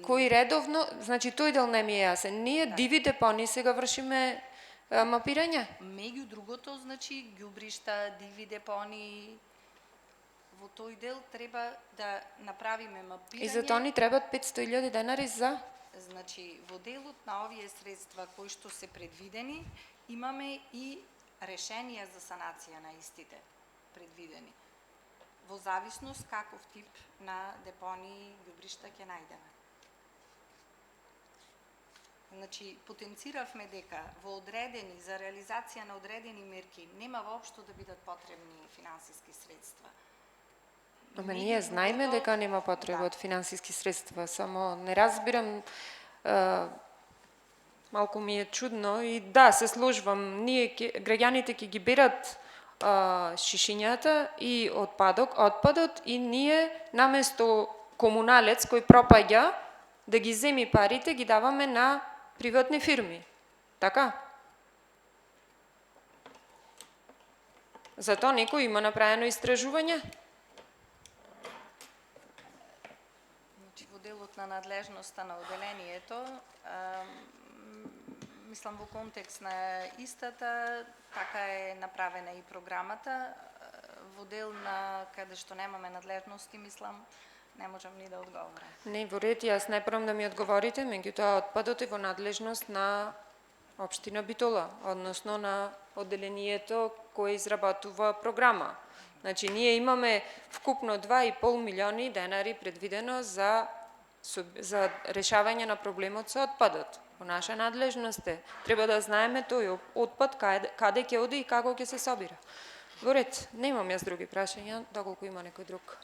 кои редовно, значи тој дел не ми е јасен. Ние диви депонии сега вршиме мапирање? Меѓу другото, значи, ѓубришта, диви депонии, во тој дел треба да направиме мапирање. И за тоа ни требат 500.000 денари за? Значи, во делот на овие средства кои што се предвидени, имаме и решенија за санација на истите предвидени. Во зависност каков тип на депонии ѓубришта ќе најдеме. Значи, потенциравме дека во одредени, за реализација на одредени мерки, нема воопшто да бидат потребни финансиски средства. Ама ние знаеме дека нема потреба од финансиски средства, само не разбирам, малку ми е чудно и да, се сложвам, ние граѓаните ќе ги берат шишињата и отпадот и ние наместо комуналец кој пропаѓа да ги земи парите, ги даваме на приватни фирми. Така? Затоа некој има направено истражување? Значи, во делот на надлежноста на оделението, мислам во контекст на истата, така е направена и програмата. Во дел на каде што немаме надлежности, мислам, не можам ни да одговорам. Не, во ред, јас не прам да ми одговорите, меѓутоа отпадот е во надлежност на Општина Битола, односно на одделението кое изработува програма. Значи, ние имаме вкупно 2,5 милиони денари предвидено за решавање на проблемот со отпадот. Во наша надлежност е. Треба да знаеме тој отпад каде ќе оди и како ќе се собира. Во ред, немам јас други прашања, доколку има некој друг.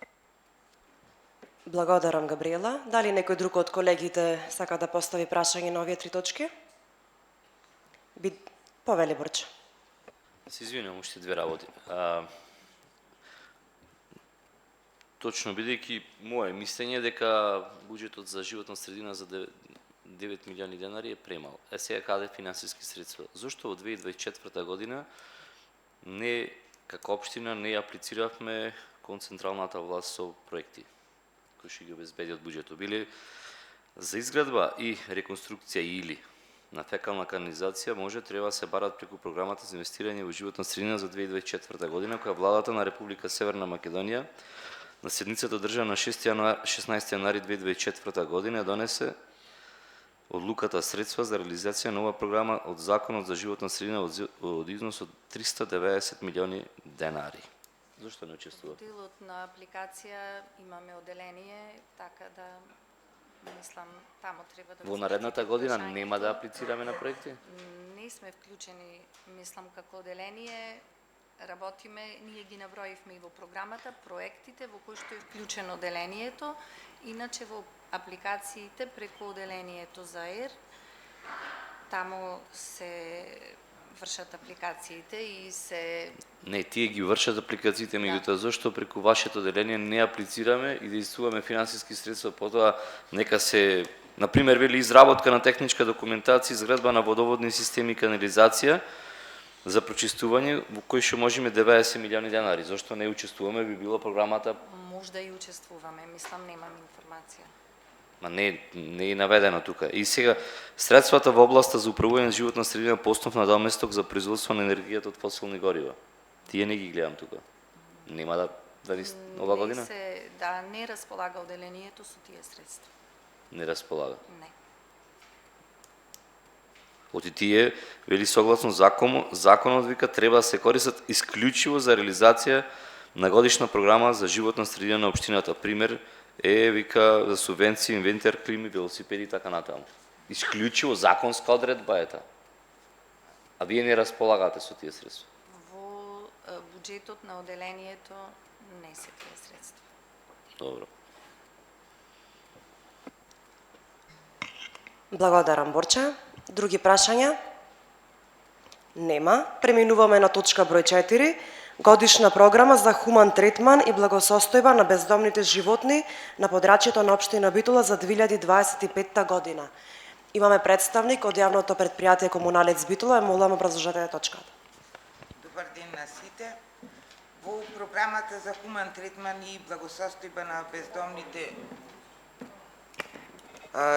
Благодарам, Габриела. Дали некој друг од колегите сака да постави прашање на овие три точки? Повели Борче. Се извинувам, уште две работи. Точно, бидејќи моје мислење дека буџетот за животна средина за 9 милиони денари е премал. Сега каде финансиски средства? Зошто во 2024 година не, како општина, не аплициравме кон централната власт со проекти кои што ги обезбеди од буџетот? Биле за изградба и реконструкција или на фекална канализација треба да се барат преку програмата за инвестирање во животна средина за 2024 година, која владата на Република Северна Македонија на седницата одржана на 16 јануари 2024 година донесе одлуката средства за реализација на ова програма од Законот за животна средина од износ од 390 милиони денари. Зошто не учествува? Делот на апликација имаме оделение, така да мислам тамо треба да Во наредната година нема да аплицираме на проекти? Не сме вклучени, мислам, како оделение. Работиме, ние ги наброивме и во програмата проектите во кои што е вклучено оделението, иначе во апликациите преку оделението за ЕР, тамо се вршат апликациите и се... Не, тие ги вршат апликациите, меѓутоа зошто преку вашето оделение не аплицираме и действуваме финансиски средства, потоа нека се, например, вели изработка на техничка документација, изградба на водоводни системи и канализација за прочистување, во кој што можеме 90 милиони денари. Зошто не учествуваме, би било програмата... Можда и учествуваме, мислам, немам информација. Ма не е наведено тука. И сега, средствата во областа за управување на животна средина по основ на доместок за производство на енергијата од фосилни горива. Тие не ги гледам тука. Нема да ни ова година? Не располага оделението со тие средства. Не располага. Не. Оти тие, вели согласно законот вика треба да се користат исклучиво за реализација на годишна програма за животна средина на општината. Пример е, вика, за субвенции, инвентар, клими, велосипеди и така натаму. Исклучиво законска одредба е таа. А вие не располагате со тие средства. Во буџетот на оделението не се тие средства. Добро. Благодарам, Борче. Други прашања? Нема. Преминуваме на точка број 4. Годишна програма за хуман третман и благосостојба на бездомните животни на подрачјето на општина Битола за 2025 година. Имаме представник од јавното предпријатие Комуналец Битола, молам образложете точката. Добар ден на сите. Во програмата за хуман третман и благосостојба на бездомните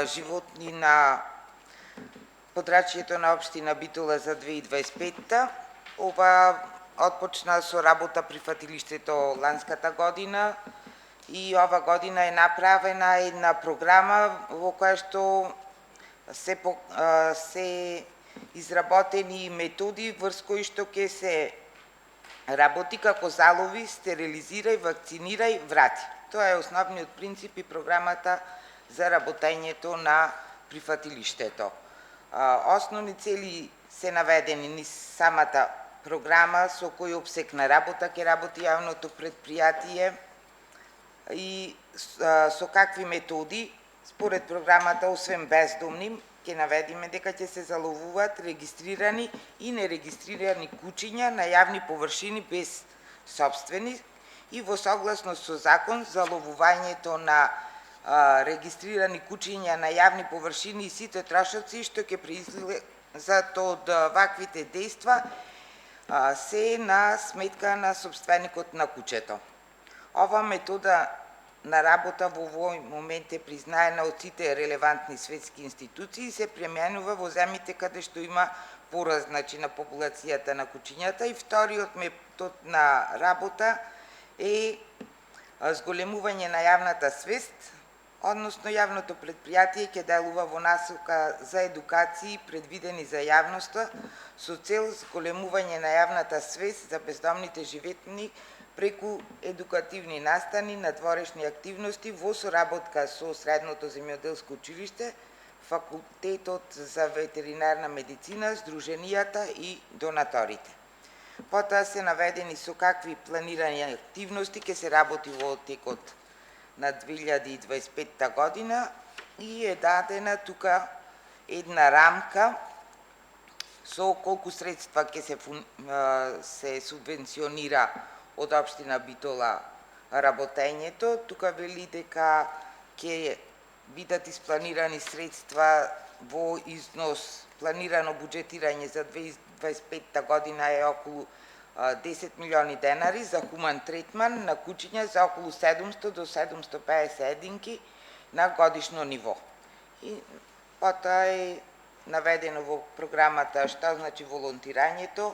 животни на подрачјето на општина Битола за 2025, ова отпочна со работа при фатилиштето ланската година и ова година е направена една програма во која што се изработени методи врз кои што ќе се работи како залови, стерилизира, вакцинира и врати. Тоа е основниот принцип и програмата за работењето на прифатилиштето. Основни цели се наведени низ самата програма со кој обсек на работа ќе работи јавното предпријатие и со какви методи. Според програмата, освен бездомни, ќе наведиме дека ќе се заловуваат регистрирани и нерегистрирани кучиња на јавни површини без собствени и во согласно со закон заловувањето на регистрирани кучиња на јавни површини и сите трошоци што ќе произлезат од ваквите дејства се на сметка на собственикот на кучето. Ова метода на работа во овој момент е признаена од сите релевантни светски институции и се применува во земјите каде што има пораст на популацијата на кучињата. И вториот метод на работа е зголемување на јавната свест, односно јавното предпријатие ќе делува во насока за едукации предвидени за јавноста со цел зголемување на јавната свест за бездомните животни преку едукативни настани, надворешни активности во соработка со Средното земјоделско училиште, Факултетот за ветеринарна медицина, здруженијата и донаторите. Потоа се наведени со какви планирани активности ќе се работи во текот на 2025 година и е дадена тука една рамка со колку средства ќе се субвенционира од општина Битола работењето. Тука вели дека ќе бидат испланирани средства во износ, планирано буџетирање за 2025 година е околу 10 милиони денари за хуман третман на кучиња за околу 700 до 750 единки на годишно ниво. И потоа е наведено во програмата што значи волонтирањето,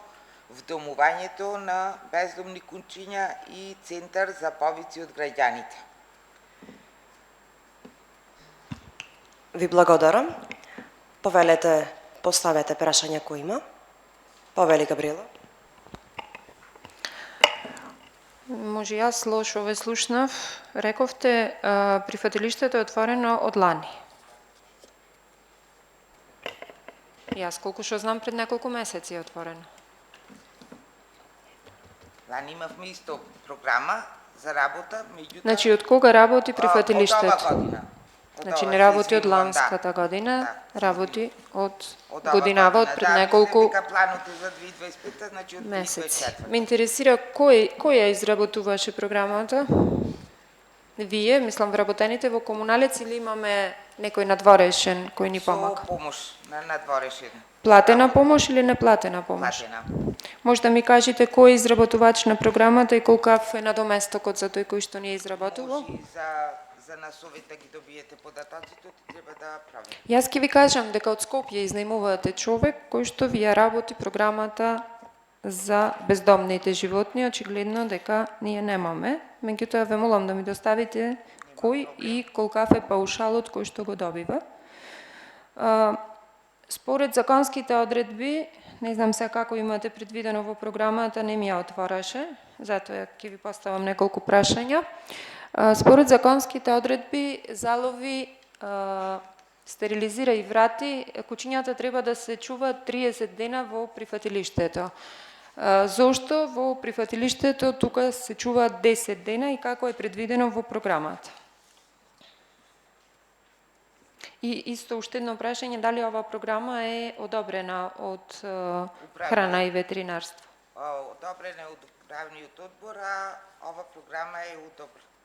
вдомувањето на бездомни кумчиња и центар за повици од граѓаните. Ви благодарам. Повелете, поставете прашања кои има. Повели Габриела. Може јас лошо ве слушнав. Рековте, прифатилиштето е отворено од лани. Јас колку што знам пред неколку месеци е отворено. Лани имавме исто програма за работа, меѓутоа... Значи, од кога работи прифатилиштето? Од ова година. Значи, не работи од ланската година, работи од годинава, од пред неколку планот е за 2025, значи од месеци. 2024. Ме интересира кој ја изработуваше програмата? Вие, мислам, вработените во комуналец или имаме некој надворешен кој ни помага? Со помош на надворешен. Платена помош или неплатена помош? Платена. Може да ми кажете кој е изработувач на програмата и колкав е надоместокот за тој кој што ни е изработувал? Може и за насовет да ги добиете податоците, треба да правите. Јас ќе ви кажам дека од Скопје изнајмувате човек кој што ви ја работи програмата за бездомните животни, очигледно дека ние немаме. Меѓутоа ве молам да ми доставите кој и колкав е паушалот кој што го добива. Според законските одредби, не знам сега како имате предвидено во програмата, не ми ја отвораше, затоа ќе ви поставам неколку прашања. Според законските одредби, залови, стерилизира и врати, кучињата треба да се чуваат 30 дена во прифатилиштето. Зошто во прифатилиштето тука се чуваат 10 дена и како е предвидено во програмата? И исто уште едно прашање, дали ова програма е одобрена од храна и ветеринарство? Одобрена е од управниот одбор, а ова програма е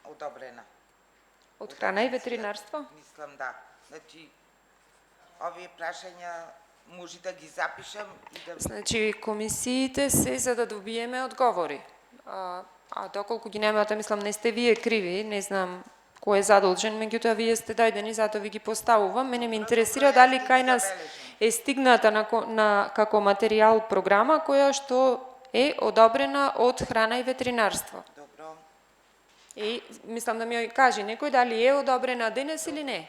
одобрена. Од храна и ветеринарство? Мислам да. Значи, овие прашања може да ги запишам и да... Значи, комисиите се за да добиеме одговори. А доколку ги немате, мислам, не сте вие криви, не знам кој е задолжен, меѓутоа вие сте дојдени, затоа ви ги поставувам. Мене ме интересира дали кај нас е стигната како материјал програма која што е одобрена од храна и ветеринарство. Добро. И мислам да ми каже некој дали е одобрена денес или не.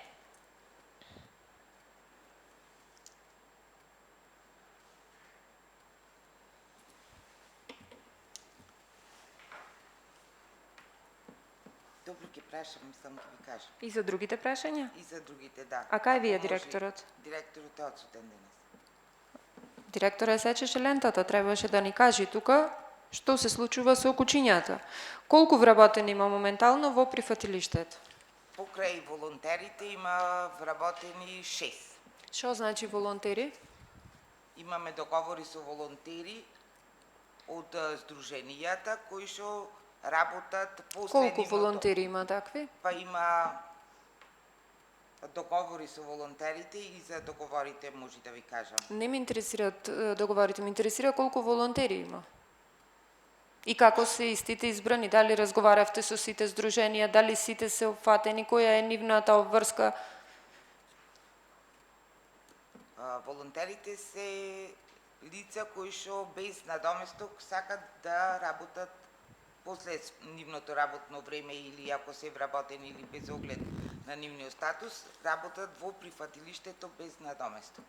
Добро ќе прашам, мислам ќе ви кажам. И за другите прашања? И за другите, да. А кај ви е Ако може, директорот? Директорот е одсутен денес. Директорот сечеше лентата, требаше да ни каже тука што се случува со кучињата. Колку вработени има моментално во прифатилиштето? Покрај волонтерите има вработени 6. Што значи волонтери? Имаме договори со волонтери од здруженијата кои што работат после Колку нивното. волонтери има такви? Па има договори со волонтерите и за договорите може да ви кажам. Не ме интересираат договорите, ме интересира колку волонтери има. И како се истите избрани, дали разговаравте со сите здруженија, дали сите се опфатени, која е нивната обврска? Волонтерите се лица кои што без надоместок сакат да работат после нивното работно време или ако се вработени или без оглед на нивниот статус, работат во прифатилиштето без надоместок.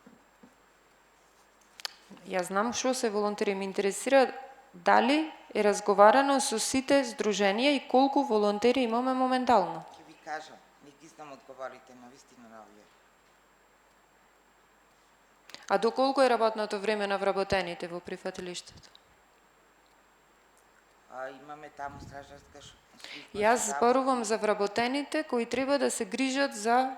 Јас знам што се волонтери, ме интересира дали е разговарано со сите здруженија и колку волонтери имаме моментално. Ќе ви кажам, не ги знам одговорите на вистина на овие. А доколку е работното време на вработените во прифатилиштето? Имаме таму стражарска служба. Јас зборувам за вработените кои треба да се грижат за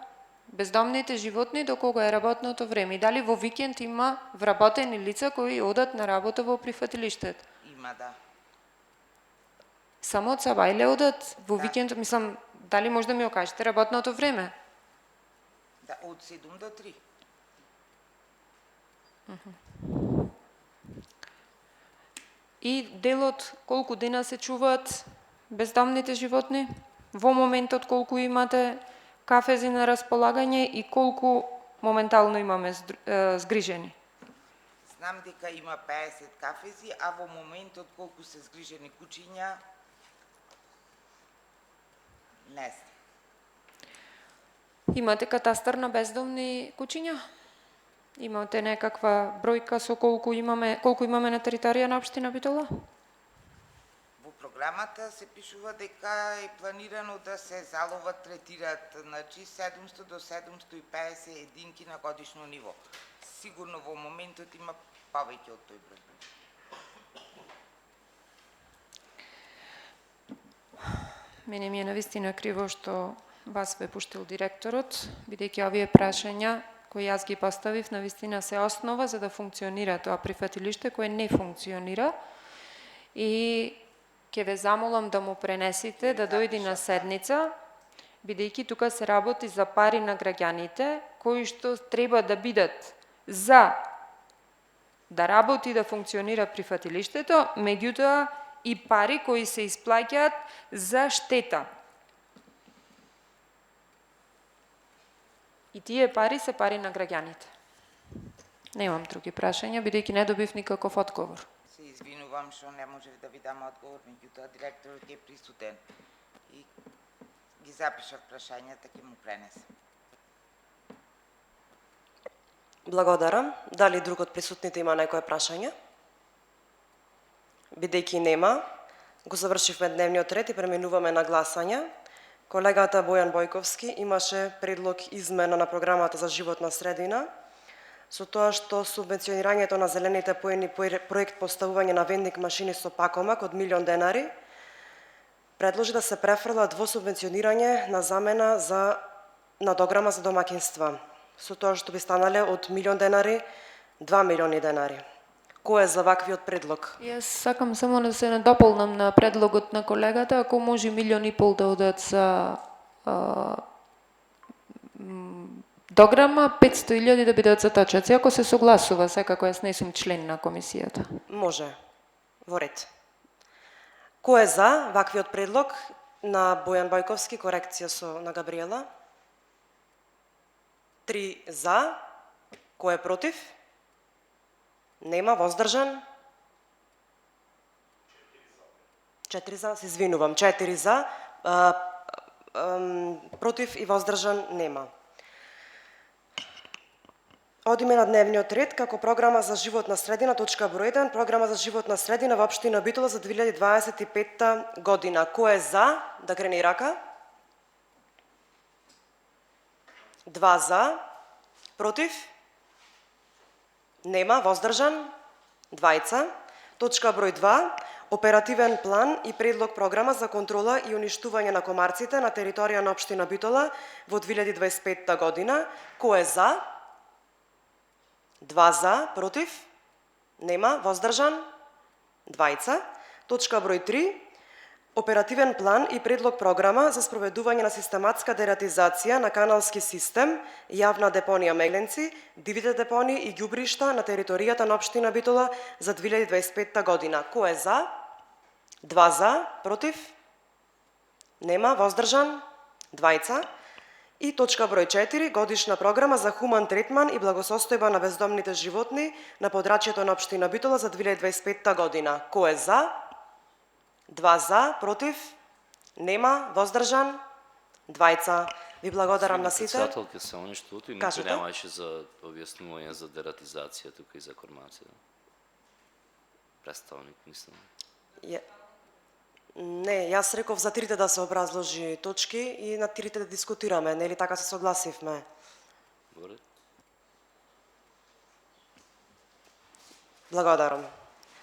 бездомните животни до кога е работното време. И дали во викенд има вработени лица кои одат на работа во прифатилиштето? Има, да. Само од Сабајле одат во викенд, мислам, дали може да ми окажете работното време? Да, од 7 до 3. И делот колку дена се чуваат бездомните животни? Во моментот колку имате кафези на располагање и колку моментално имаме згрижени? Знам дека има 50 кафези, а во моментот колку се згрижени кучиња, не знам. Имате катастар на бездомни кучиња? Имате некаква бројка со колку имаме на територија на општина Битола? Во програмата се пишува дека е планирано да се заловат, третират, значи 700 до 750 единки на годишно ниво. Сигурно во моментот има повеќе од тој број. Мене ми е навистина криво што вас ве пуштил директорот, бидејќи овие прашања кои јас ги поставив навистина се основа за да функционира тоа прифатилиште кое не функционира и ќе ве замолам да му пренесите да дојди на седница, бидејќи тука се работи за пари на граѓаните кои што треба да бидат за да работи да функционира прифатилиштето, меѓутоа и пари кои се исплаќаат за штета. И тие пари се пари на граѓаните. Немам други прашања, бидејќи не добив никаков одговор. Се извинувам што не можев да ви дам одговор, меѓутоа директорот е присутен и ги запишав прашањата, ќе му пренесам. Благодарам. Дали друг од присутните има некое прашање? Бидејќи нема, го завршивме дневниот ред и преминуваме на гласање. Колегата Бојан Бојковски имаше предлог измена на програмата за животна средина, со тоа што субвенционирањето на зелените поени проект поставување на вендик машини со пакомак од 1.000.000 денари, предложи да се префрлат во субвенционирање на замена за надограма за домаќинства, со тоа што би станале од 1.000.000 денари 2.000.000 денари. Кој е за ваквиот предлог? Јас сакам само да се надополнам на предлогот на колегата, ако може 1,5 милиони да одат за дограма, 500.000 да бидат за точаци. Ако се согласува, секако јас не сум член на комисијата. Може. Во ред. Кој е за ваквиот предлог на Бојан Бојковски, корекција на Габриела? 3 за. Кој е против? Нема, воздржан? 4 за, се извинувам, 4 за, против и воздржан нема. Одиме на дневниот ред како програма за животна средина, точка број 1, програма за животна средина во општина Битола за 2025 година. Кој е за? Да крени рака. 2 за, против? Нема, воздржан? 2. Точка број 2. Оперативен план и предлог програма за контрола и уништување на комарците на територија на општина Битола во 2025 година. Кој е за? 2 за, против? Нема, воздржан? 2. Точка број 3. Оперативен план и предлог програма за спроведување на систематска дератизација на каналски систем, јавна депонија Мегленци, дивите депонии и ѓубришта на територијата на општина Битола за 2025 година. Кој е за? 2 за, против? Нема, воздржан? 2. И точка број 4, годишна програма за хуман третман и благосостојба на бездомните животни на подрачјето на општина Битола за 2025 година. Кој е за? 2 за, против? Нема, воздржан? 2. Ви благодарам на сите. Председателка, само нешто, и никој Кажете. немаше за објаснување за дератизација тука и за кормација. Представник, мислам. Не, јас реков за трите да се образложи точки и на трите да дискутираме, нели така се согласивме? Добре. Благодарам.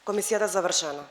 Комисијата завршена.